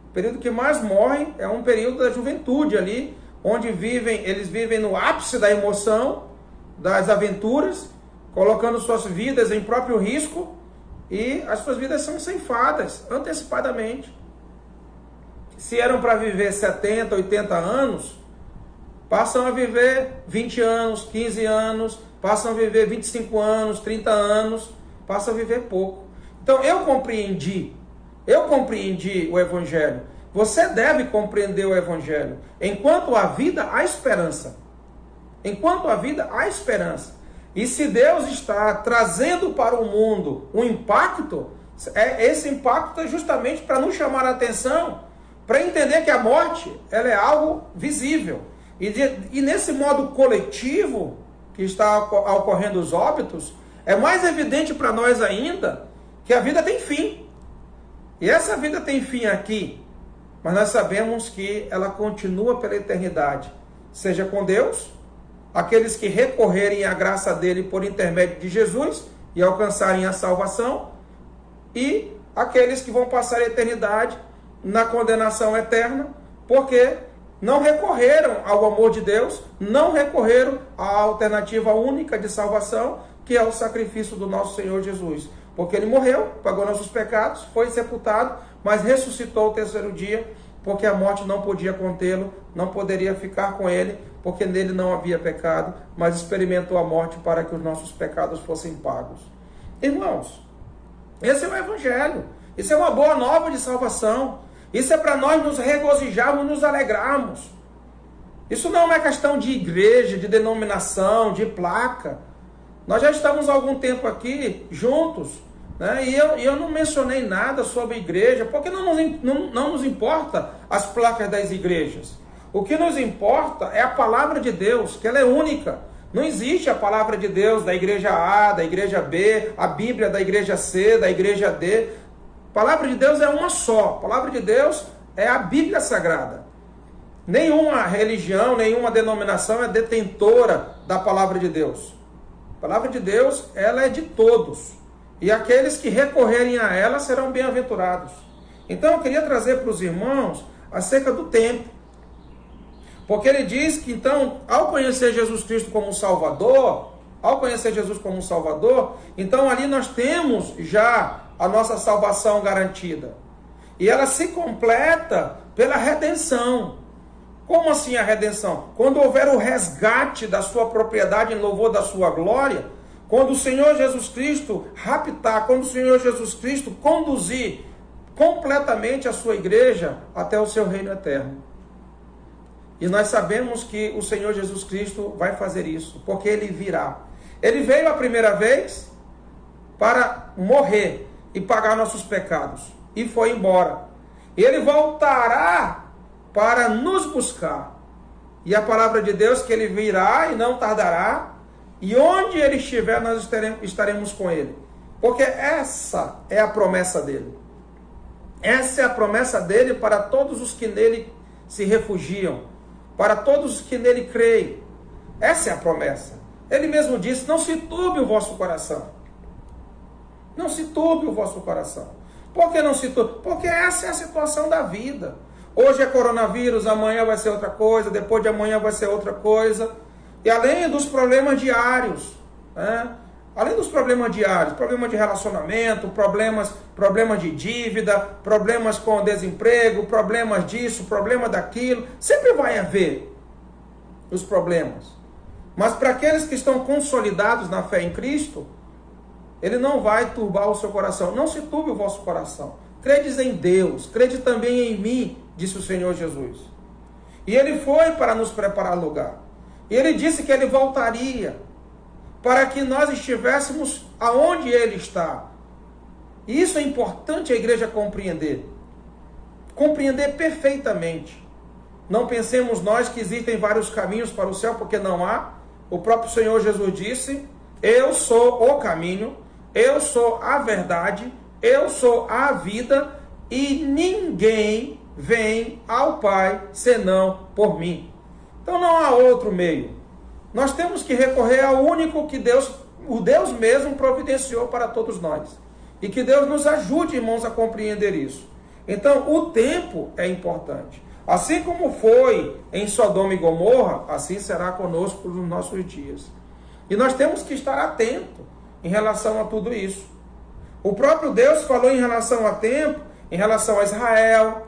O período que mais morre é um período da juventude ali, onde eles vivem no ápice da emoção, das aventuras, colocando suas vidas em próprio risco, e as suas vidas são ceifadas antecipadamente. Se eram para viver 70, 80 anos, passam a viver 20 anos, 15 anos, passam a viver 25 anos, 30 anos, passam a viver pouco. Então eu compreendi o Evangelho. Você deve compreender o Evangelho. Enquanto há vida, há esperança. Enquanto há vida, há esperança. E se Deus está trazendo para o mundo um impacto, esse impacto é justamente para nos chamar a atenção, para entender que a morte ela é algo visível. E nesse modo coletivo que está ocorrendo os óbitos, é mais evidente para nós ainda que a vida tem fim. E essa vida tem fim aqui, mas nós sabemos que ela continua pela eternidade. Seja com Deus, aqueles que recorrerem à graça dele por intermédio de Jesus e alcançarem a salvação, e aqueles que vão passar a eternidade na condenação eterna, porque não recorreram ao amor de Deus, não recorreram à alternativa única de salvação, que é o sacrifício do nosso Senhor Jesus. Porque ele morreu, pagou nossos pecados, foi sepultado, mas ressuscitou ao terceiro dia, porque a morte não podia contê-lo, não poderia ficar com ele, porque nele não havia pecado, mas experimentou a morte para que os nossos pecados fossem pagos. Irmãos, esse é o Evangelho. Isso é uma boa nova de salvação. Isso é para nós nos regozijarmos, nos alegrarmos. Isso não é uma questão de igreja, de denominação, de placa. Nós já estamos há algum tempo aqui juntos, né? E eu não mencionei nada sobre igreja, porque não nos importa as placas das igrejas. O que nos importa é a palavra de Deus, que ela é única. Não existe a palavra de Deus da igreja A, da igreja B, a Bíblia da igreja C, da igreja D. A palavra de Deus é uma só. A palavra de Deus é a Bíblia Sagrada. Nenhuma religião, nenhuma denominação é detentora da palavra de Deus. A palavra de Deus, ela é de todos. E aqueles que recorrerem a ela serão bem-aventurados. Então eu queria trazer para os irmãos acerca do tempo. Porque ele diz que então, ao conhecer Jesus Cristo como Salvador, então ali nós temos já a nossa salvação garantida. E ela se completa pela redenção. Como assim a redenção? Quando houver o resgate da sua propriedade em louvor da sua glória, quando o Senhor Jesus Cristo raptar, quando o Senhor Jesus Cristo conduzir completamente a sua igreja até o seu reino eterno. E nós sabemos que o Senhor Jesus Cristo vai fazer isso, porque ele virá. Ele veio a primeira vez para morrer e pagar nossos pecados, e foi embora. Ele voltará para nos buscar. E a palavra de Deus que ele virá e não tardará. E onde ele estiver, nós estaremos com ele. Porque essa é a promessa dele. Essa é a promessa dele para todos os que nele se refugiam. Para todos os que nele creem. Essa é a promessa. Ele mesmo disse, não se turbe o vosso coração. Não se turbe o vosso coração. Por que não se turbe? Porque essa é a situação da vida. Hoje é coronavírus, amanhã vai ser outra coisa, depois de amanhã vai ser outra coisa. E além dos problemas diários, né? Além dos problemas diários, problemas de relacionamento, problemas de dívida, problemas com desemprego, problemas disso, problema daquilo, sempre vai haver os problemas. Mas para aqueles que estão consolidados na fé em Cristo, ele não vai turbar o seu coração. Não se turbe o vosso coração. Credes em Deus, crede também em mim, disse o Senhor Jesus. E ele foi para nos preparar lugar. E ele disse que ele voltaria para que nós estivéssemos aonde ele está. E isso é importante a igreja compreender. Compreender perfeitamente. Não pensemos nós que existem vários caminhos para o céu, porque não há. O próprio Senhor Jesus disse, eu sou o caminho, eu sou a verdade, eu sou a vida, e ninguém vem ao Pai senão por mim. Então não há outro meio. Nós temos que recorrer ao único que o Deus mesmo providenciou para todos nós. E que Deus nos ajude, irmãos, a compreender isso. Então, o tempo é importante. Assim como foi em Sodoma e Gomorra, assim será conosco nos nossos dias. E nós temos que estar atentos em relação a tudo isso. O próprio Deus falou em relação a tempo, em relação a Israel.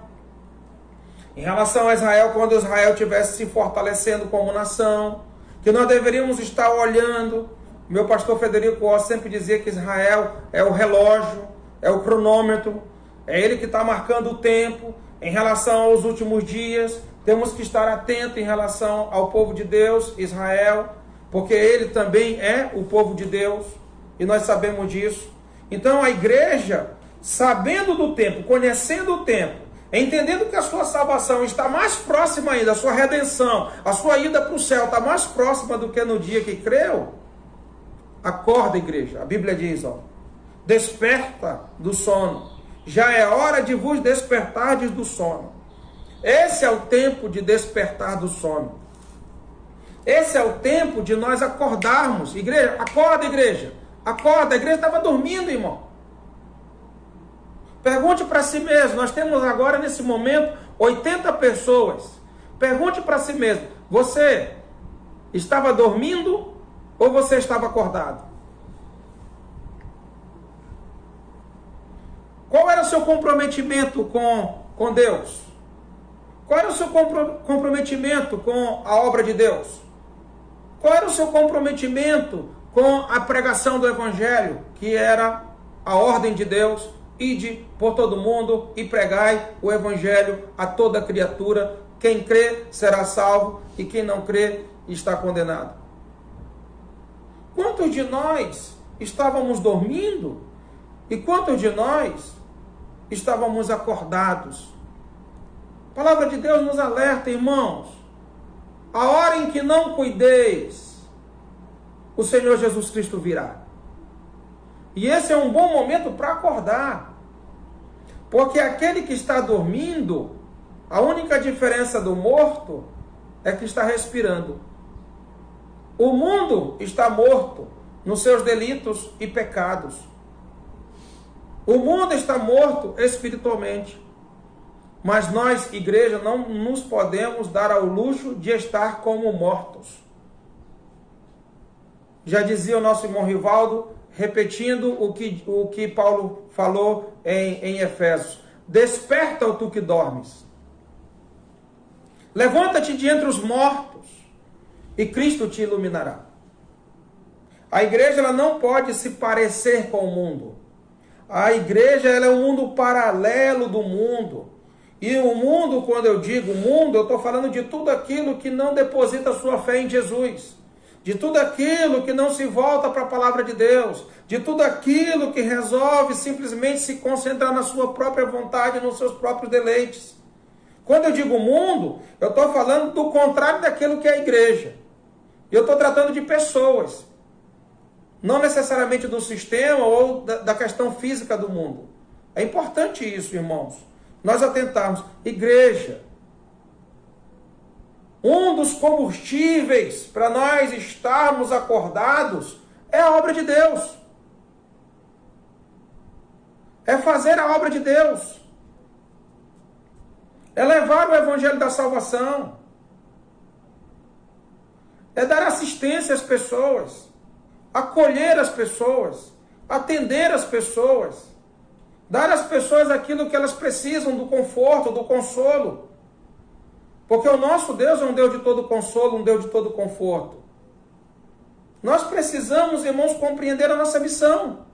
Em relação a Israel, quando Israel estivesse se fortalecendo como nação, que nós deveríamos estar olhando. Meu pastor Federico Oss sempre dizia que Israel é o relógio, é o cronômetro, é ele que está marcando o tempo em relação aos últimos dias. Temos que estar atentos em relação ao povo de Deus, Israel, porque ele também é o povo de Deus, e nós sabemos disso. Então a igreja, sabendo do tempo, conhecendo o tempo, entendendo que a sua salvação está mais próxima ainda, a sua redenção, a sua ida para o céu está mais próxima do que no dia que creu, acorda, igreja. A Bíblia diz, desperta do sono, já é hora de vos despertardes do sono. Esse é o tempo de despertar do sono. Esse é o tempo de nós acordarmos. Igreja, acorda, igreja. Acorda, a igreja estava dormindo, irmão. Pergunte para si mesmo, nós temos agora nesse momento 80 pessoas. Pergunte para si mesmo, você estava dormindo ou você estava acordado? Qual era o seu comprometimento com Deus? Qual era o seu comprometimento com a obra de Deus? Qual era o seu comprometimento com a pregação do Evangelho, que era a ordem de Deus? Ide por todo mundo e pregai o Evangelho a toda criatura. Quem crê será salvo e quem não crê está condenado. Quantos de nós estávamos dormindo e quantos de nós estávamos acordados? A palavra de Deus nos alerta, irmãos. A hora em que não cuideis, o Senhor Jesus Cristo virá. E esse é um bom momento para acordar. Porque aquele que está dormindo, a única diferença do morto é que está respirando. O mundo está morto nos seus delitos e pecados. O mundo está morto espiritualmente. Mas nós, igreja, não nos podemos dar ao luxo de estar como mortos. Já dizia o nosso irmão Rivaldo, repetindo o que Paulo falou em Efésios: desperta, ó tu que dormes. Levanta-te de entre os mortos e Cristo te iluminará. A igreja ela não pode se parecer com o mundo. A igreja ela é um mundo paralelo do mundo. E o mundo, quando eu digo mundo, eu estou falando de tudo aquilo que não deposita sua fé em Jesus. De tudo aquilo que não se volta para a palavra de Deus. De tudo aquilo que resolve simplesmente se concentrar na sua própria vontade, nos seus próprios deleites. Quando eu digo mundo, eu estou falando do contrário daquilo que é a igreja. Eu estou tratando de pessoas. Não necessariamente do sistema ou da questão física do mundo. É importante isso, irmãos. Nós atentarmos. Igreja. Um dos combustíveis para nós estarmos acordados é a obra de Deus. É fazer a obra de Deus. É levar o evangelho da salvação. É dar assistência às pessoas. Acolher as pessoas. Atender as pessoas. Dar às pessoas aquilo que elas precisam, do conforto, do consolo. Porque o nosso Deus é um Deus de todo consolo, um Deus de todo conforto. Nós precisamos, irmãos, compreender a nossa missão.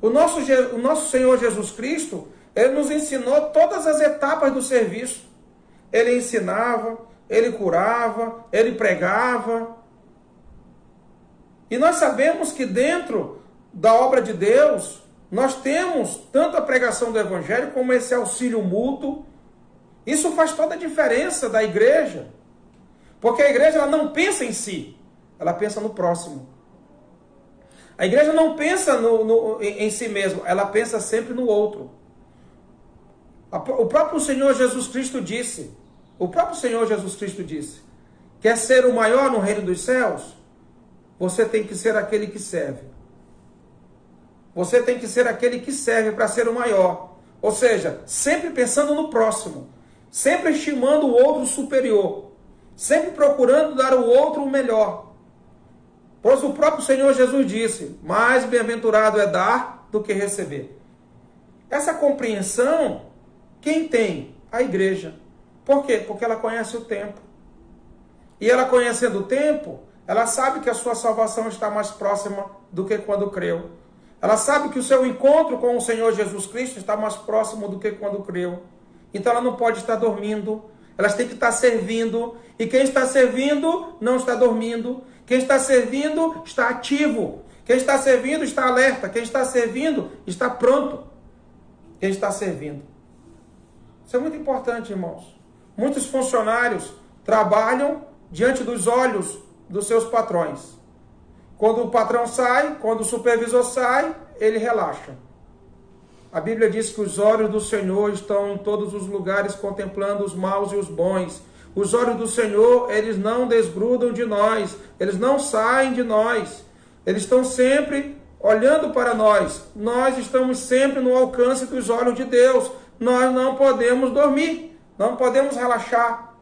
O nosso Senhor Jesus Cristo, Ele nos ensinou todas as etapas do serviço. Ele ensinava, Ele curava, Ele pregava. E nós sabemos que dentro da obra de Deus, nós temos tanto a pregação do Evangelho como esse auxílio mútuo. Isso faz toda a diferença da igreja. Porque a igreja ela não pensa em si, ela pensa no próximo. A igreja não pensa em si mesma, ela pensa sempre no outro. O próprio Senhor Jesus Cristo disse, quer ser o maior no reino dos céus? Você tem que ser aquele que serve. Você tem que ser aquele que serve para ser o maior. Ou seja, sempre pensando no próximo. Sempre estimando o outro superior. Sempre procurando dar ao outro o melhor. Pois o próprio Senhor Jesus disse, mais bem-aventurado é dar do que receber. Essa compreensão, quem tem? A igreja. Por quê? Porque ela conhece o tempo. E ela conhecendo o tempo, ela sabe que a sua salvação está mais próxima do que quando creu. Ela sabe que o seu encontro com o Senhor Jesus Cristo está mais próximo do que quando creu. Então ela não pode estar dormindo. Elas têm que estar servindo. E quem está servindo não está dormindo. Quem está servindo está ativo. Quem está servindo está alerta. Quem está servindo está pronto. Quem está servindo. Isso é muito importante, irmãos. Muitos funcionários trabalham diante dos olhos dos seus patrões. Quando o patrão sai, quando o supervisor sai, ele relaxa. A Bíblia diz que os olhos do Senhor estão em todos os lugares contemplando os maus e os bons. Os olhos do Senhor, eles não desgrudam de nós, eles não saem de nós. Eles estão sempre olhando para nós. Nós estamos sempre no alcance dos olhos de Deus. Nós não podemos dormir, não podemos relaxar.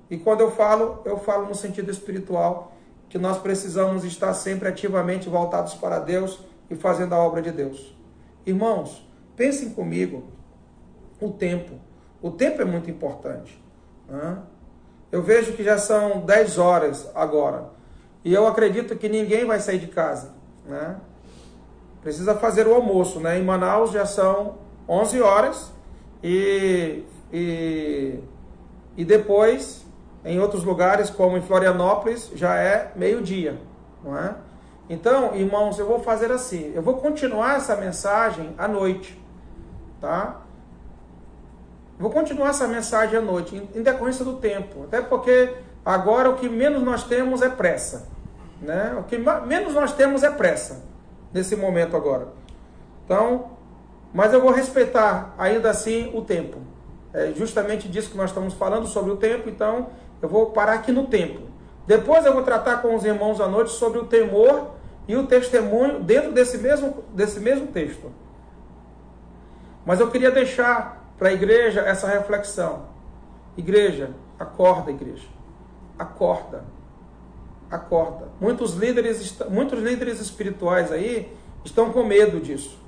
E quando eu falo no sentido espiritual, que nós precisamos estar sempre ativamente voltados para Deus e fazendo a obra de Deus. Irmãos, pensem comigo, o tempo. O tempo é muito importante. Eu vejo que já são 10 horas agora. E eu acredito que ninguém vai sair de casa. Precisa fazer o almoço. Em Manaus já são 11 horas. E depois, em outros lugares, como em Florianópolis, já é meio-dia. Então, irmãos, eu vou fazer assim. Eu vou continuar essa mensagem à noite. Tá? Vou continuar essa mensagem à noite, em decorrência do tempo. Até porque agora o que menos nós temos é pressa. O que menos nós temos é pressa, nesse momento agora. Então, mas eu vou respeitar ainda assim o tempo. É justamente disso que nós estamos falando, sobre o tempo. Então, eu vou parar aqui no tempo. Depois eu vou tratar com os irmãos à noite sobre o temor e o testemunho dentro desse mesmo texto. Mas eu queria deixar para a igreja essa reflexão. Igreja, acorda, igreja. Acorda. Acorda. Muitos líderes espirituais aí estão com medo disso.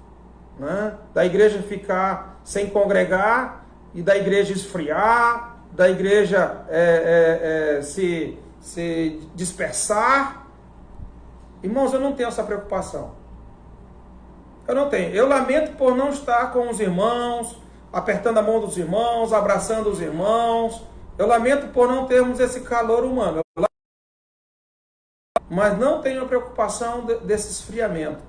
Da igreja ficar sem congregar e da igreja esfriar, da igreja se dispersar. Irmãos, eu não tenho essa preocupação. Eu não tenho. Eu lamento por não estar com os irmãos, apertando a mão dos irmãos, abraçando os irmãos. Eu lamento por não termos esse calor humano. Mas não tenho a preocupação desse esfriamento.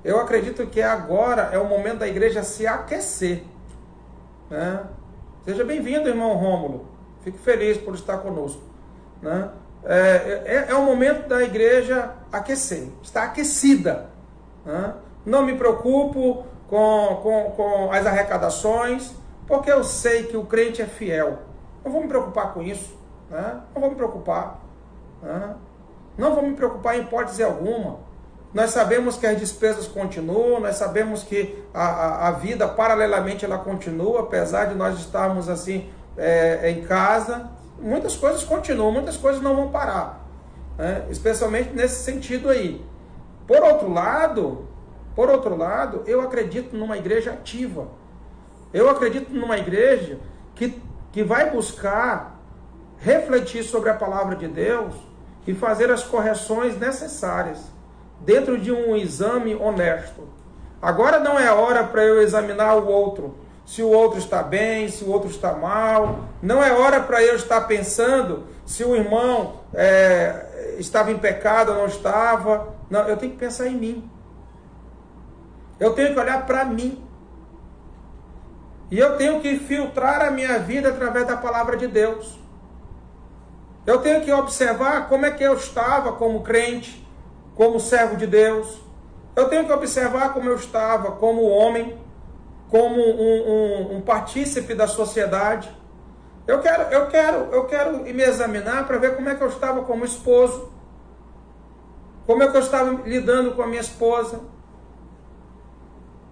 Eu acredito que agora é o momento da igreja se aquecer. Seja bem-vindo, irmão Rômulo. Fico feliz por estar conosco, né? É o momento da igreja aquecer, está aquecida, né? Não me preocupo com as arrecadações, porque eu sei que o crente é fiel. Não vou me preocupar com isso, né? Não vou me preocupar, né? Não vou me preocupar em hipótese alguma. Nós sabemos que as despesas continuam, nós sabemos que a vida paralelamente ela continua, apesar de nós estarmos assim em casa, muitas coisas continuam, muitas coisas não vão parar, né? Especialmente nesse sentido aí. Por outro lado, eu acredito numa igreja ativa. Eu acredito numa igreja que vai buscar refletir sobre a palavra de Deus e fazer as correções necessárias dentro de um exame honesto. Agora não é hora para eu examinar o outro, se o outro está bem, se o outro está mal. Não é hora para eu estar pensando se o irmão estava em pecado ou não estava. Não, eu tenho que pensar em mim. Eu tenho que olhar para mim. E eu tenho que filtrar a minha vida através da palavra de Deus. Eu tenho que observar como é que eu estava como crente, como servo de Deus. Eu tenho que observar como eu estava como homem, como um partícipe da sociedade. Eu quero me examinar para ver como é que eu estava como esposo, como é que eu estava lidando com a minha esposa.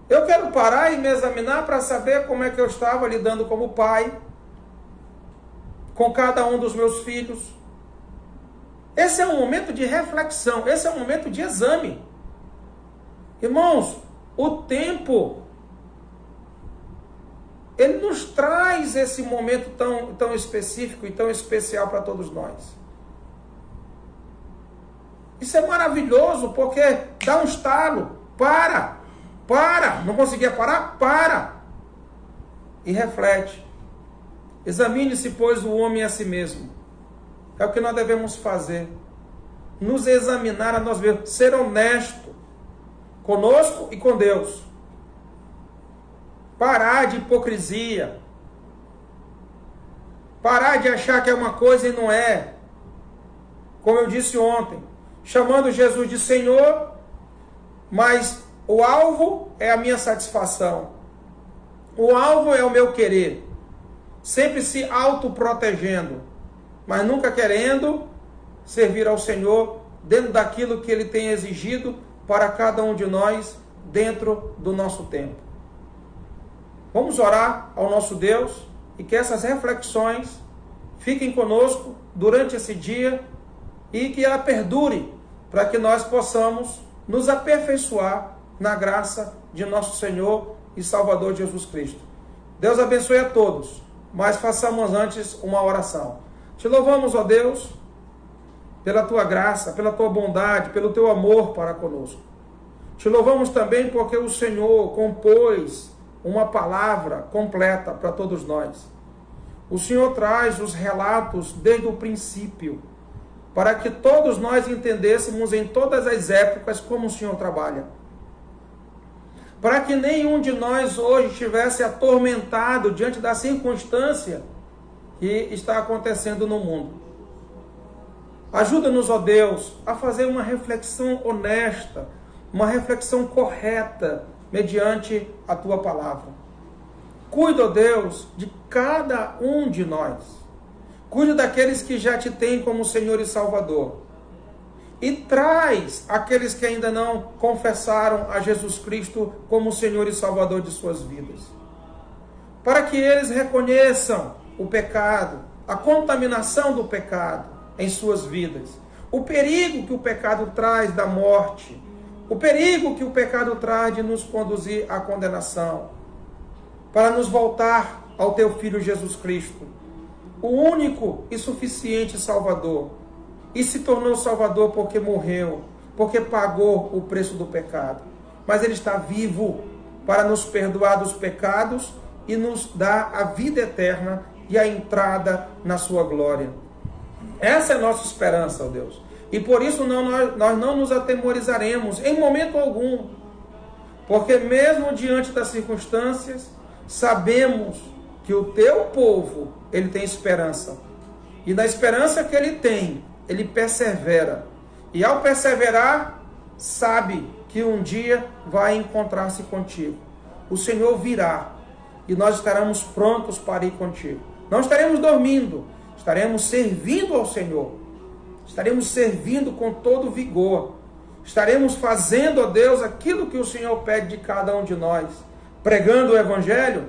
Eu quero parar e me examinar para saber como é que eu estava lidando como pai, com cada um dos meus filhos. Esse é um momento de reflexão, esse é um momento de exame. Irmãos, o tempo, ele nos traz esse momento tão específico e tão especial para todos nós. Isso é maravilhoso, porque dá um estalo, para, não conseguia parar? Para! E reflete. Examine-se, pois, o homem a si mesmo. É o que nós devemos fazer. Nos examinar a nós mesmos. Ser honesto conosco e com Deus. Parar de hipocrisia. Parar de achar que é uma coisa e não é. Como eu disse ontem, chamando Jesus de Senhor, mas o alvo é a minha satisfação. O alvo é o meu querer. Sempre se autoprotegendo, mas nunca querendo servir ao Senhor dentro daquilo que Ele tem exigido para cada um de nós dentro do nosso tempo. Vamos orar ao nosso Deus e que essas reflexões fiquem conosco durante esse dia e que ela perdure para que nós possamos nos aperfeiçoar na graça de nosso Senhor e Salvador Jesus Cristo. Deus abençoe a todos, mas façamos antes uma oração. Te louvamos, ó Deus, pela Tua graça, pela Tua bondade, pelo Teu amor para conosco. Te louvamos também porque o Senhor compôs uma palavra completa para todos nós. O Senhor traz os relatos desde o princípio, para que todos nós entendêssemos em todas as épocas como o Senhor trabalha. Para que nenhum de nós hoje estivesse atormentado diante da circunstância que está acontecendo no mundo. Ajuda-nos, ó Deus, a fazer uma reflexão honesta, uma reflexão correta, mediante a Tua palavra. Cuida, ó Deus, de cada um de nós. Cuida daqueles que já Te têm como Senhor e Salvador. E traz aqueles que ainda não confessaram a Jesus Cristo como Senhor e Salvador de suas vidas. Para que eles reconheçam o pecado, a contaminação do pecado em suas vidas. O perigo que o pecado traz da morte. O perigo que o pecado traz de nos conduzir à condenação. Para nos voltar ao Teu Filho Jesus Cristo. O único e suficiente Salvador. E se tornou Salvador porque morreu, porque pagou o preço do pecado. Mas Ele está vivo para nos perdoar dos pecados e nos dar a vida eterna e a entrada na sua glória. Essa é a nossa esperança, ó Deus. E por isso nós não nos atemorizaremos em momento algum. Porque mesmo diante das circunstâncias, sabemos que o teu povo, ele tem esperança. E na esperança que ele tem, ele persevera. E ao perseverar, sabe que um dia vai encontrar-se contigo. O Senhor virá e nós estaremos prontos para ir contigo. Não estaremos dormindo, estaremos servindo ao Senhor. Estaremos servindo com todo vigor. Estaremos fazendo, ó Deus, aquilo que o Senhor pede de cada um de nós. Pregando o Evangelho,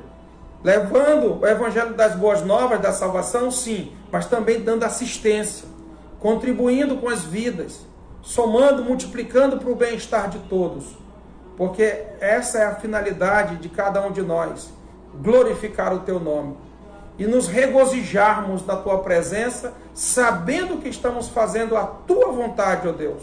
levando o Evangelho das boas novas, da salvação, sim, mas também dando assistência, contribuindo com as vidas, somando, multiplicando para o bem-estar de todos. Porque essa é a finalidade de cada um de nós, glorificar o teu nome e nos regozijarmos na tua presença, sabendo que estamos fazendo a tua vontade, ó Deus.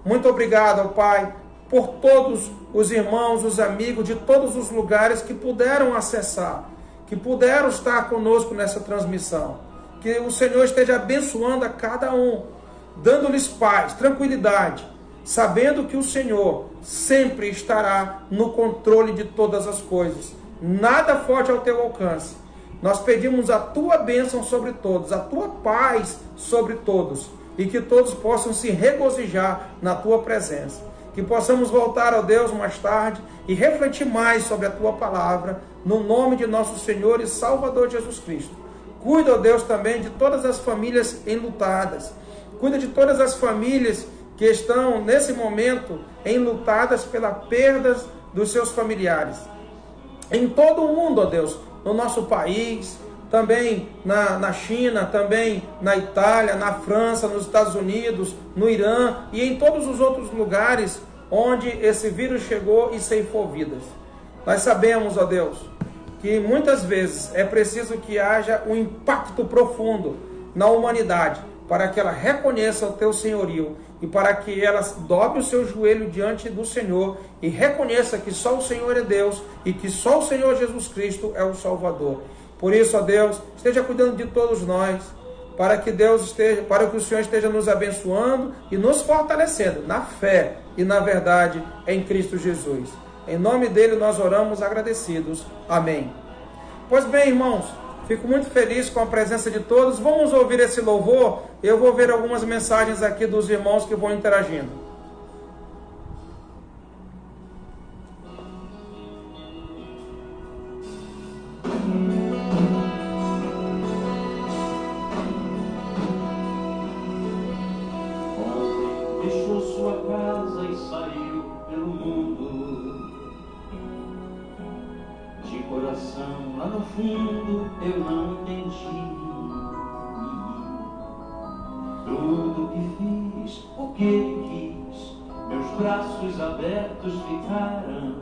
Muito obrigado, ó Pai, por todos os irmãos, os amigos de todos os lugares que puderam acessar, que puderam estar conosco nessa transmissão. Que o Senhor esteja abençoando a cada um, dando-lhes paz, tranquilidade, sabendo que o Senhor sempre estará no controle de todas as coisas. Nada foge ao teu alcance. Nós pedimos a tua bênção sobre todos, a tua paz sobre todos, e que todos possam se regozijar na tua presença. Que possamos voltar, ó Deus, mais tarde e refletir mais sobre a tua palavra, no nome de nosso Senhor e Salvador Jesus Cristo. Cuida, ó Deus, também de todas as famílias enlutadas. Cuida de todas as famílias que estão, nesse momento, enlutadas pela perda dos seus familiares. Em todo o mundo, ó Deus, no nosso país, também na China, também na Itália, na França, nos Estados Unidos, no Irã e em todos os outros lugares onde esse vírus chegou e ceifou vidas. Nós sabemos, ó Deus, que muitas vezes é preciso que haja um impacto profundo na humanidade para que ela reconheça o teu senhorio e para que ela dobre o seu joelho diante do Senhor e reconheça que só o Senhor é Deus e que só o Senhor Jesus Cristo é o Salvador. Por isso, ó Deus, esteja cuidando de todos nós, para que o Senhor esteja nos abençoando e nos fortalecendo na fé e na verdade em Cristo Jesus. Em nome dele nós oramos agradecidos. Amém. Pois bem, irmãos, fico muito feliz com a presença de todos. Vamos ouvir esse louvor. Eu vou ver algumas mensagens aqui dos irmãos que vão interagindo. Deixou sua casa e saiu pelo mundo. De coração lá no fundo eu não entendi tudo que fiz, o que quis. Meus braços abertos ficaram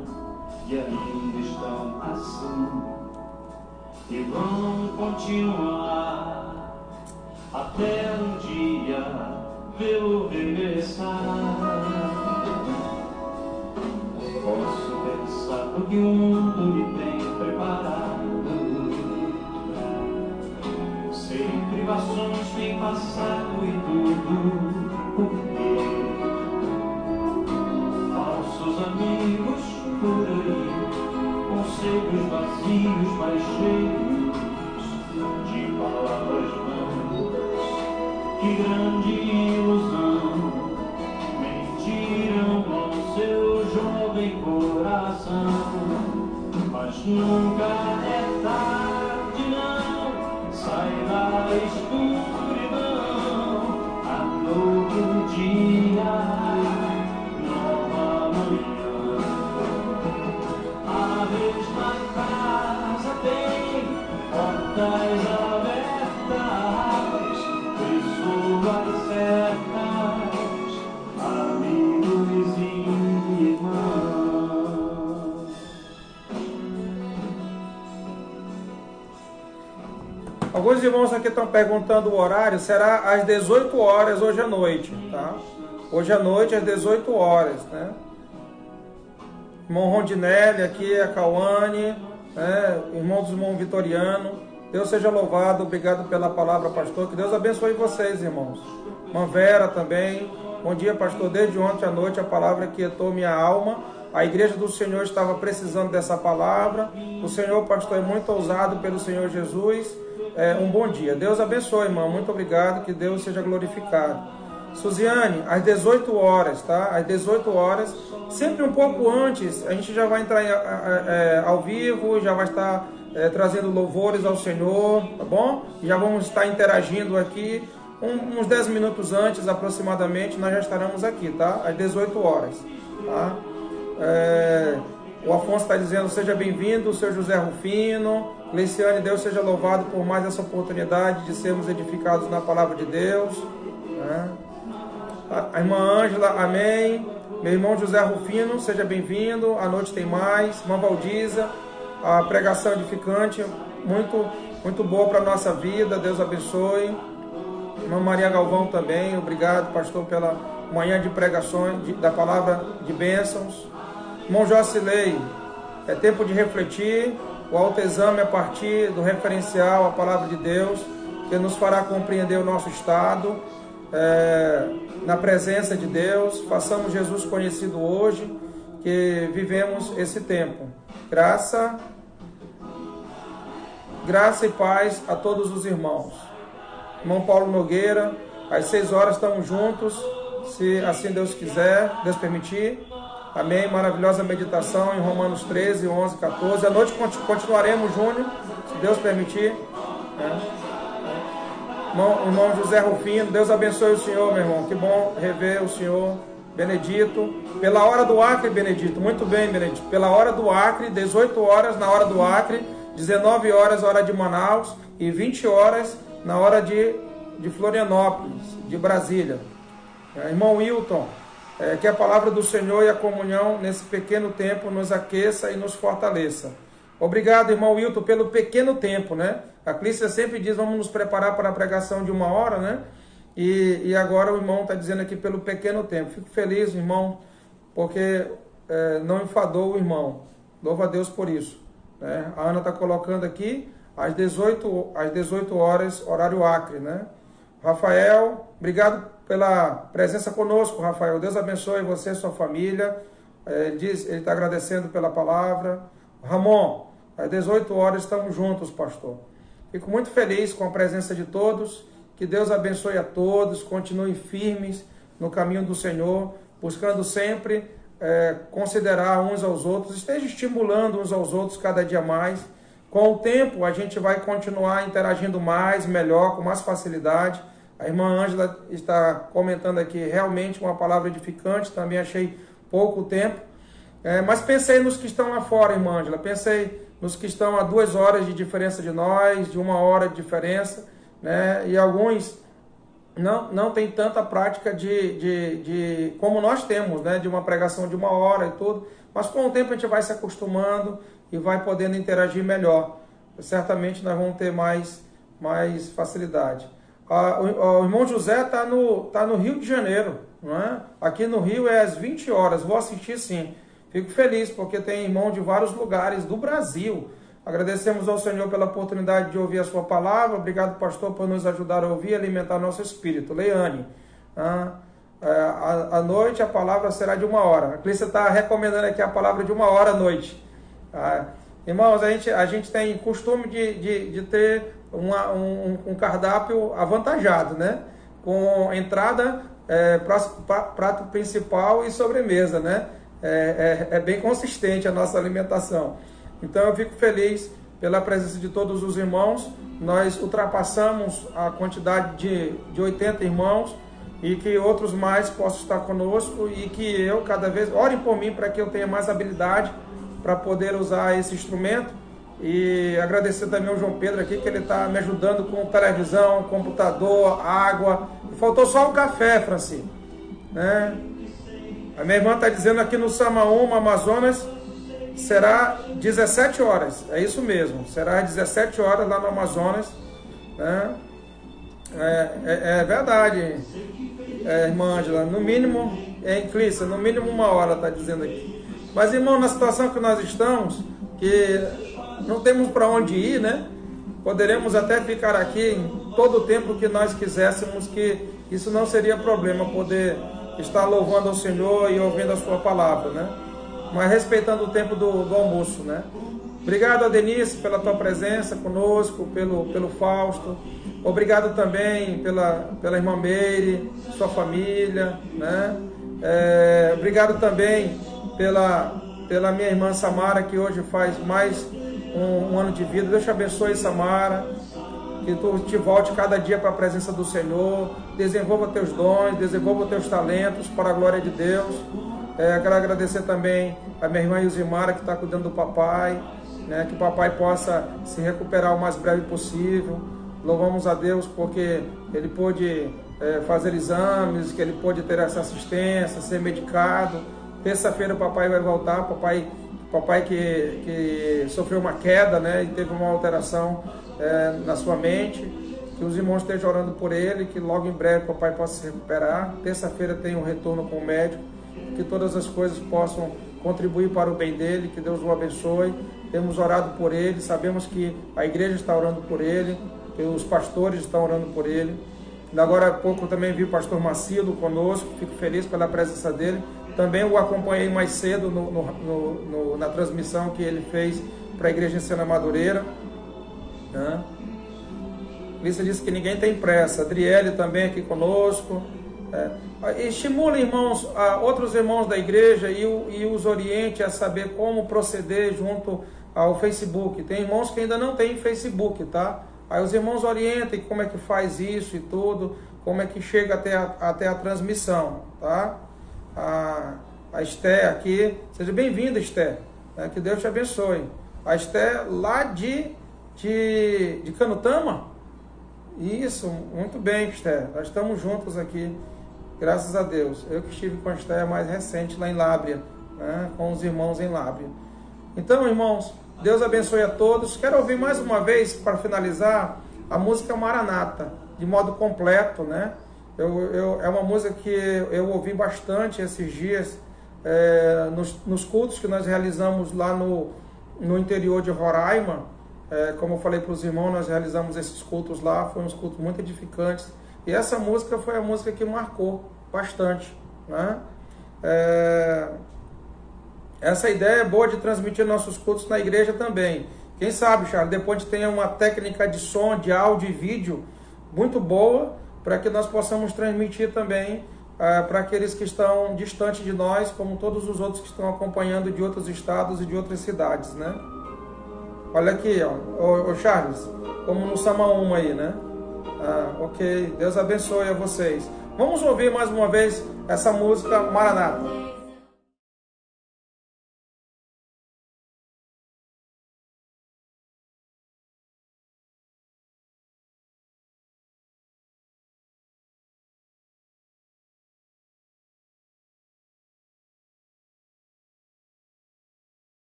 e ainda estão assim, e vão continuar até um dia vê-lo regressar. Posso pensar no que o mundo me tem preparado. Sei que privações têm passado e tudo por quê. Falsos amigos por aí, conselhos vazios, mas cheios de palavras vãs. Que grande ilusão, mentiram ao seu jovem coração. Mas nunca é tarde, não, sai da escuridão. Há novo dia, nova manhã. A mesma casa tem portas abertas, pessoas certas, amigos e irmãos. Alguns irmãos aqui estão perguntando o horário. Será às 18 horas hoje à noite, tá? Hoje à noite às 18 horas, né? Irmão Rondinelli aqui, a Cauane, né? Irmão do irmão Vitoriano. Deus seja louvado, obrigado pela palavra, pastor. Que Deus abençoe vocês, irmãos. Irmã Vera também. Bom dia, pastor. Desde ontem à noite a palavra quietou minha alma. A igreja do Senhor estava precisando dessa palavra. O Senhor, pastor, é muito ousado pelo Senhor Jesus. Um bom dia. Deus abençoe, irmão. Muito obrigado. Que Deus seja glorificado. Suziane, às 18 horas, tá? Às 18 horas, sempre um pouco antes, a gente já vai entrar ao vivo, já vai estar trazendo louvores ao Senhor, tá bom? Já vamos estar interagindo aqui. Uns 10 minutos antes, aproximadamente, nós já estaremos aqui, tá? Às 18 horas, tá? O Afonso está dizendo, seja bem-vindo, o seu José Rufino. Leiciane, Deus seja louvado por mais essa oportunidade de sermos edificados na palavra de Deus, né? A irmã Ângela, amém. Meu irmão José Rufino, seja bem-vindo. À noite tem mais. Irmã Valdisa, a pregação edificante, muito boa para a nossa vida. Deus abençoe. Irmã Maria Galvão também, obrigado, pastor, pela manhã de pregações, da palavra de bênçãos. Irmão Jocilei, é tempo de refletir, o autoexame a partir do referencial, a palavra de Deus, que nos fará compreender o nosso estado, na presença de Deus. Façamos Jesus conhecido hoje, que vivemos esse tempo. Graça e paz a todos os irmãos. Irmão Paulo Nogueira, às 6 horas estamos juntos, se assim Deus quiser, Deus permitir. Amém. Maravilhosa meditação em Romanos 13, 11, 14. À noite continuaremos, Júnior, se Deus permitir. Irmão José Rufino, Deus abençoe o senhor, meu irmão. Que bom rever o senhor. Benedito. Pela hora do Acre, Benedito. Muito bem, Benedito. Pela hora do Acre, 18 horas na hora do Acre, 19 horas hora de Manaus e 20 horas na hora de Florianópolis, de Brasília. Irmão Wilton, que a palavra do Senhor e a comunhão nesse pequeno tempo nos aqueça e nos fortaleça. Obrigado, irmão Wilton, pelo pequeno tempo, né? A Clícia sempre diz, vamos nos preparar para a pregação de 1 hora, né? E agora o irmão está dizendo aqui pelo pequeno tempo. Fico feliz, irmão, porque não enfadou o irmão. Louva a Deus por isso, né? A Ana está colocando aqui, às 18 horas, horário Acre, né? Rafael, obrigado pela presença conosco, Rafael. Deus abençoe você e sua família. Ele está agradecendo pela palavra. Ramon, às 18 horas estamos juntos, pastor. Fico muito feliz com a presença de todos. Que Deus abençoe a todos. Continuem firmes no caminho do Senhor, buscando sempre considerar uns aos outros. Esteja estimulando uns aos outros cada dia mais. Com o tempo, a gente vai continuar interagindo mais, melhor, com mais facilidade. A irmã Ângela está comentando aqui, realmente uma palavra edificante, também achei pouco tempo. Mas pensei nos que estão lá fora, irmã Ângela. Pensei nos que estão a 2 horas de diferença de nós, de 1 hora de diferença, né? E alguns não têm tanta prática de como nós temos, né? De uma pregação de 1 hora e tudo. Mas com o tempo a gente vai se acostumando e vai podendo interagir melhor. Certamente nós vamos ter mais facilidade. O irmão José está no Rio de Janeiro, não é? Aqui no Rio é às 20 horas, vou assistir sim. Fico feliz porque tem irmão de vários lugares do Brasil. Agradecemos ao Senhor pela oportunidade de ouvir a sua palavra. Obrigado, pastor, por nos ajudar a ouvir e alimentar nosso espírito. Leiane, à noite a palavra será de 1 hora. A Clícia está recomendando aqui a palavra de 1 hora à noite. Irmãos, a gente tem costume de ter um cardápio avantajado, né? Com entrada, prato principal e sobremesa, né? É bem consistente a nossa alimentação. Então eu fico feliz pela presença de todos os irmãos. Nós ultrapassamos a quantidade de 80 irmãos e que outros mais possam estar conosco e que eu cada vez, orem por mim para que eu tenha mais habilidade para poder usar esse instrumento. E agradecer também ao João Pedro aqui, que ele está me ajudando com televisão, computador, água. Faltou só o café, Franci, né? A minha irmã está dizendo aqui no Samaúma, Amazonas, será 17 horas. É isso mesmo, será às 17 horas lá no Amazonas, né? É verdade, irmã Ângela, no mínimo, em Clícia, no mínimo 1 hora, está dizendo aqui. Mas, irmão, na situação que nós estamos, que não temos para onde ir, né? Poderemos até ficar aqui todo o tempo que nós quiséssemos, que isso não seria problema, poder estar louvando ao Senhor e ouvindo a sua palavra, né? mas respeitando o tempo do almoço, né? Obrigado, Denise, pela tua presença conosco, pelo Fausto. Obrigado também pela irmã Meire, sua família, né? Obrigado também pela minha irmã Samara, que hoje faz mais um ano de vida. Deus te abençoe, Samara. Que tu te volte cada dia para a presença do Senhor. Desenvolva teus dons, desenvolva teus talentos para a glória de Deus. Quero agradecer também a minha irmã Yusimara, que está cuidando do papai, né? Que o papai possa se recuperar o mais breve possível. Louvamos a Deus porque ele pôde fazer exames, que ele pôde ter essa assistência, ser medicado. Terça-feira o papai vai voltar, papai que sofreu uma queda, né? E teve uma alteração na sua mente. Que os irmãos estejam orando por ele, que logo em breve o papai possa se recuperar. Terça-feira tem um retorno com o médico, que todas as coisas possam contribuir para o bem dele, que Deus o abençoe. Temos orado por ele, sabemos que a igreja está orando por ele, que os pastores estão orando por ele. Agora há pouco também vi o pastor Macido conosco, fico feliz pela presença dele. Também o acompanhei mais cedo na transmissão que ele fez para a igreja em Sena Madureira, né? Lisa disse que ninguém tem pressa. Adriele também aqui conosco. Estimula, irmãos, outros irmãos da igreja e os oriente a saber como proceder junto ao Facebook. Tem irmãos que ainda não têm Facebook, tá? Aí os irmãos orientem como é que faz isso e tudo, como é que chega até a transmissão, tá? A Esté aqui, seja bem-vinda, Esté, que Deus te abençoe. A Esté lá de Canutama. Isso, muito bem, Esté. Nós estamos juntos aqui, graças a Deus. Eu que estive com a Esté mais recente lá em Lábrea, né, com os irmãos em Lábrea. Então, irmãos, Deus abençoe a todos. Quero ouvir mais uma vez, para finalizar, a música Maranata, de modo completo, né? É uma música que eu ouvi bastante esses dias, nos cultos que nós realizamos lá no interior de Roraima. Como eu falei para os irmãos, nós realizamos esses cultos lá, foram uns cultos muito edificantes. E essa música foi a música que marcou bastante, né? Essa ideia é boa de transmitir nossos cultos na igreja também. Quem sabe, Charles, depois a gente tenha uma técnica de som, de áudio e vídeo muito boa, para que nós possamos transmitir também para aqueles que estão distantes de nós, como todos os outros que estão acompanhando de outros estados e de outras cidades, né? Olha aqui, ó, Charles, como no Samaúma aí, né? Ok, Deus abençoe a vocês. Vamos ouvir mais uma vez essa música Maranata.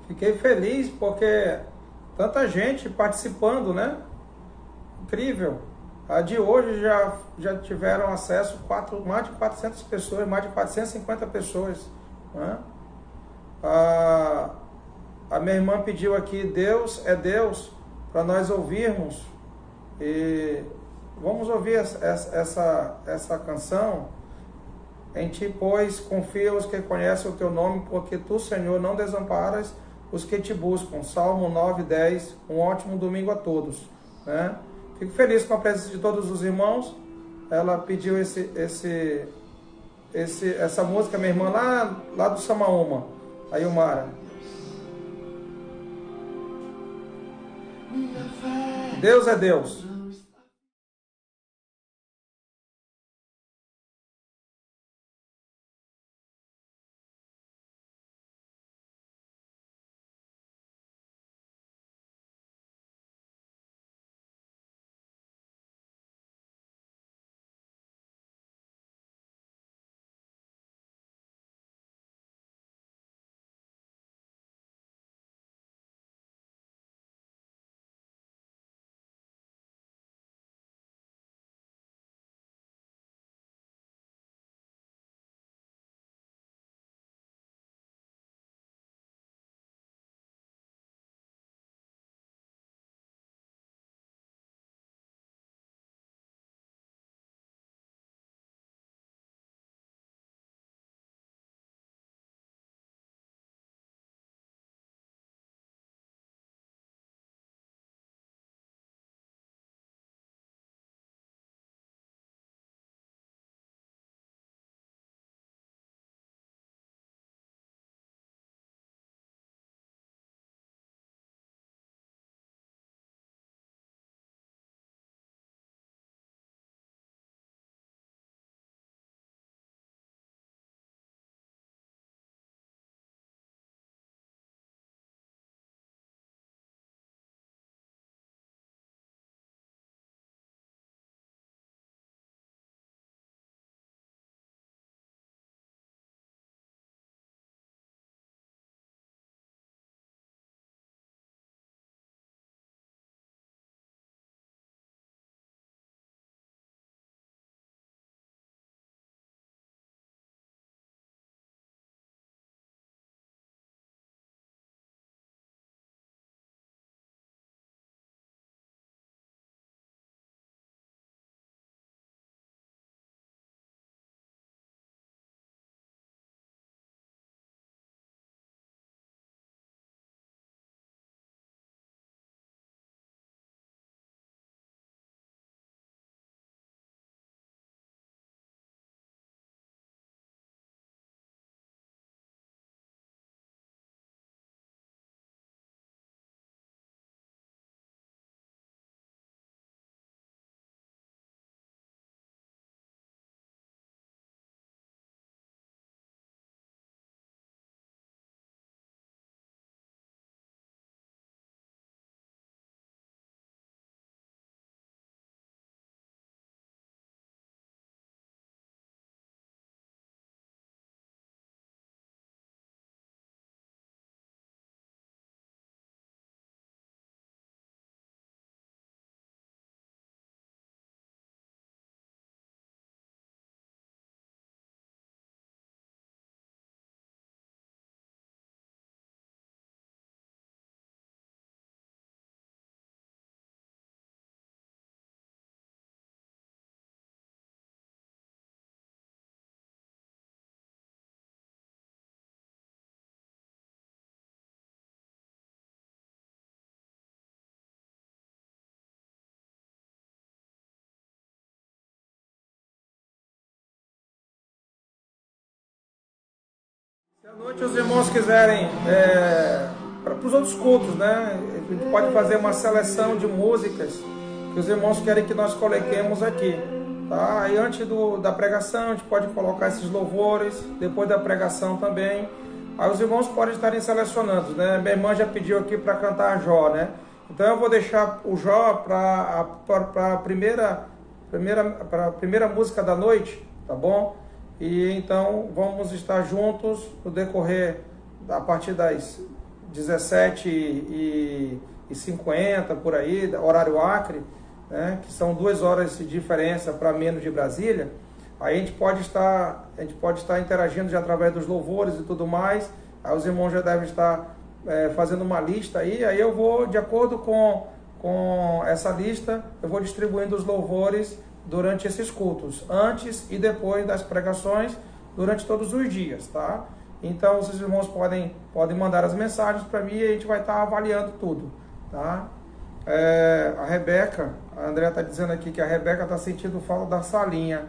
Fiquei feliz porque tanta gente participando, né? Incrível. A de hoje já tiveram acesso mais de 400 pessoas, mais de 450 pessoas, né? A minha irmã pediu aqui, Deus é Deus, para nós ouvirmos. E vamos ouvir essa canção. Em ti, pois, confia os que conhecem o teu nome, porque tu, Senhor, não desamparas os que te buscam. Salmo 9:10. Um ótimo domingo a todos, né? Fico feliz com a presença de todos os irmãos. Ela pediu essa música, minha irmã, lá do Samaúma, a Ilmara. Deus é Deus. Se à noite os irmãos quiserem, para os outros cultos, né? A gente pode fazer uma seleção de músicas que os irmãos querem que nós coloquemos aqui, tá? Aí antes da pregação a gente pode colocar esses louvores, depois da pregação também. Aí os irmãos podem estarem selecionando, né? Minha irmã já pediu aqui para cantar Jó, né? Então eu vou deixar o Jó para a primeira música da noite, tá bom? E então vamos estar juntos no decorrer, a partir 17h50 por aí, horário Acre, né, que são 2 horas de diferença para menos de Brasília, aí a gente pode estar interagindo já através dos louvores e tudo mais. Aí os irmãos já devem estar fazendo uma lista aí eu vou, de acordo com essa lista, eu vou distribuindo os louvores durante esses cultos, antes e depois das pregações, durante todos os dias, tá? Então, os irmãos podem mandar as mensagens para mim e a gente vai estar avaliando tudo, tá? A Rebeca, a Andrea está dizendo aqui que a Rebeca está sentindo falta da salinha.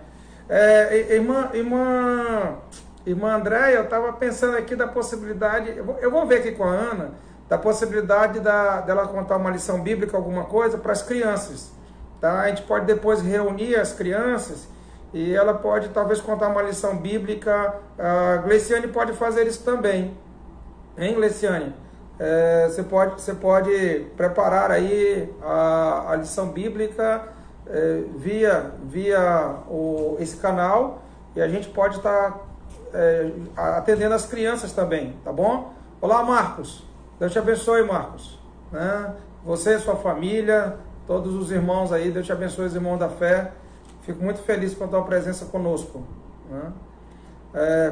Irmã Andréia, eu estava pensando aqui da possibilidade, eu vou ver aqui com a Ana, da possibilidade dela contar uma lição bíblica, alguma coisa, para as crianças. Tá? A gente pode depois reunir as crianças e ela pode talvez contar uma lição bíblica. A Gleiciane pode fazer isso também. Hein, Gleiciane? Você pode preparar aí a lição bíblica via esse canal e a gente pode estar atendendo as crianças também, tá bom? Olá, Marcos. Deus te abençoe, Marcos. Né? Você, sua família, todos os irmãos aí, Deus te abençoe, os irmãos da fé. Fico muito feliz com a tua presença conosco. Né?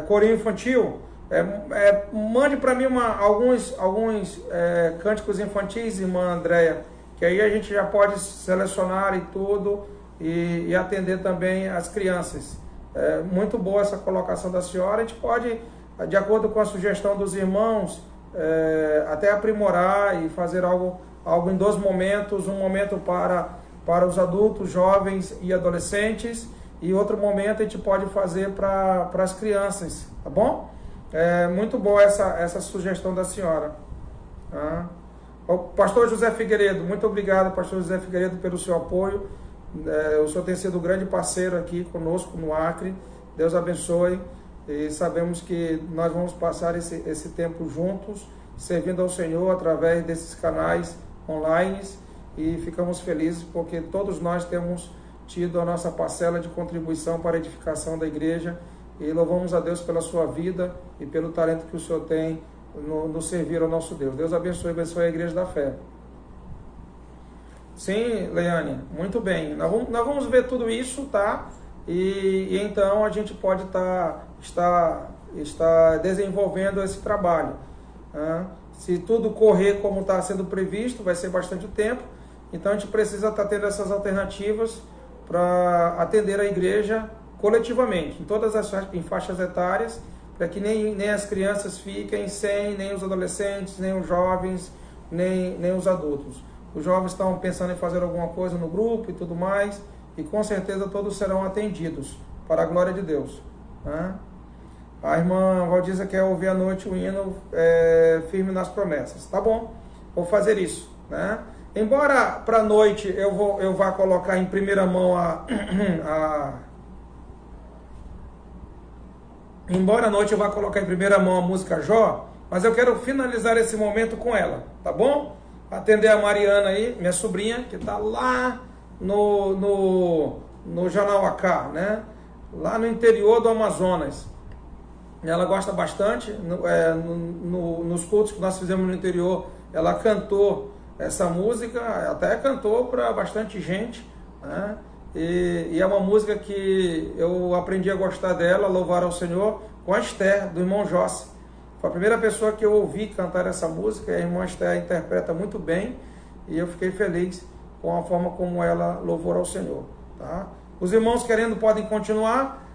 Corinho infantil, mande para mim alguns cânticos infantis, irmã Andréia, que aí a gente já pode selecionar e tudo e atender também as crianças. Muito boa essa colocação da senhora. A gente pode, de acordo com a sugestão dos irmãos, até aprimorar e fazer algo em 2 momentos, um momento para os adultos, jovens e adolescentes, e outro momento a gente pode fazer para as crianças, tá bom? Muito boa essa sugestão da senhora. Tá? O pastor José Figueiredo, muito obrigado, pastor José Figueiredo, pelo seu apoio. O senhor tem sido um grande parceiro aqui conosco no Acre. Deus abençoe. E sabemos que nós vamos passar esse tempo juntos, servindo ao Senhor através desses canais online, e ficamos felizes porque todos nós temos tido a nossa parcela de contribuição para a edificação da igreja, e louvamos a Deus pela sua vida e pelo talento que o Senhor tem no servir ao nosso Deus. Deus abençoe a igreja da fé. Sim, Leane, muito bem. Nós vamos ver tudo isso, tá? E então a gente pode estar desenvolvendo esse trabalho. Né? Se tudo correr como está sendo previsto, vai ser bastante tempo. Então a gente precisa estar tendo essas alternativas para atender a igreja coletivamente, em todas as faixas etárias, para que nem as crianças fiquem sem, nem os adolescentes, nem os jovens, nem os adultos. Os jovens estão pensando em fazer alguma coisa no grupo e tudo mais, e com certeza todos serão atendidos, para a glória de Deus. Né? A irmã Valdiza quer ouvir à noite o hino Firme nas Promessas. Tá bom, vou fazer isso. Né? Embora para a noite eu vá colocar em primeira mão Embora à noite eu vá colocar em primeira mão a música Jó, mas eu quero finalizar esse momento com ela, tá bom? Atender a Mariana aí, minha sobrinha, que está lá no Janauacá, né? Lá no interior do Amazonas. Ela gosta bastante, nos cultos que nós fizemos no interior, ela cantou essa música, até cantou para bastante gente, né? E é uma música que eu aprendi a gostar dela, louvar ao Senhor, com a Esther, do irmão Jossi. Foi a primeira pessoa que eu ouvi cantar essa música, a irmã Esther interpreta muito bem, e eu fiquei feliz com a forma como ela louvou ao Senhor. Tá? Os irmãos querendo podem continuar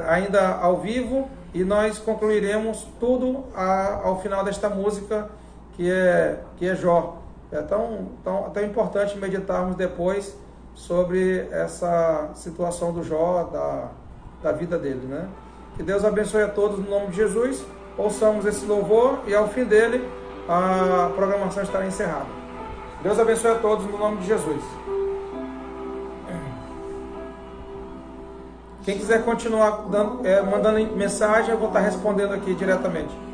ainda ao vivo, e nós concluiremos tudo ao final desta música, que é Jó. É tão importante meditarmos depois sobre essa situação do Jó, da vida dele, né? Que Deus abençoe a todos no nome de Jesus. Ouçamos esse louvor e ao fim dele a programação estará encerrada. Deus abençoe a todos no nome de Jesus. Quem quiser continuar mandando mensagem, eu vou estar respondendo aqui diretamente.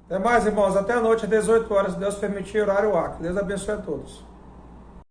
Até mais, irmãos. Até a noite, às 18 horas, se Deus permitir, horário Acre. Deus abençoe a todos.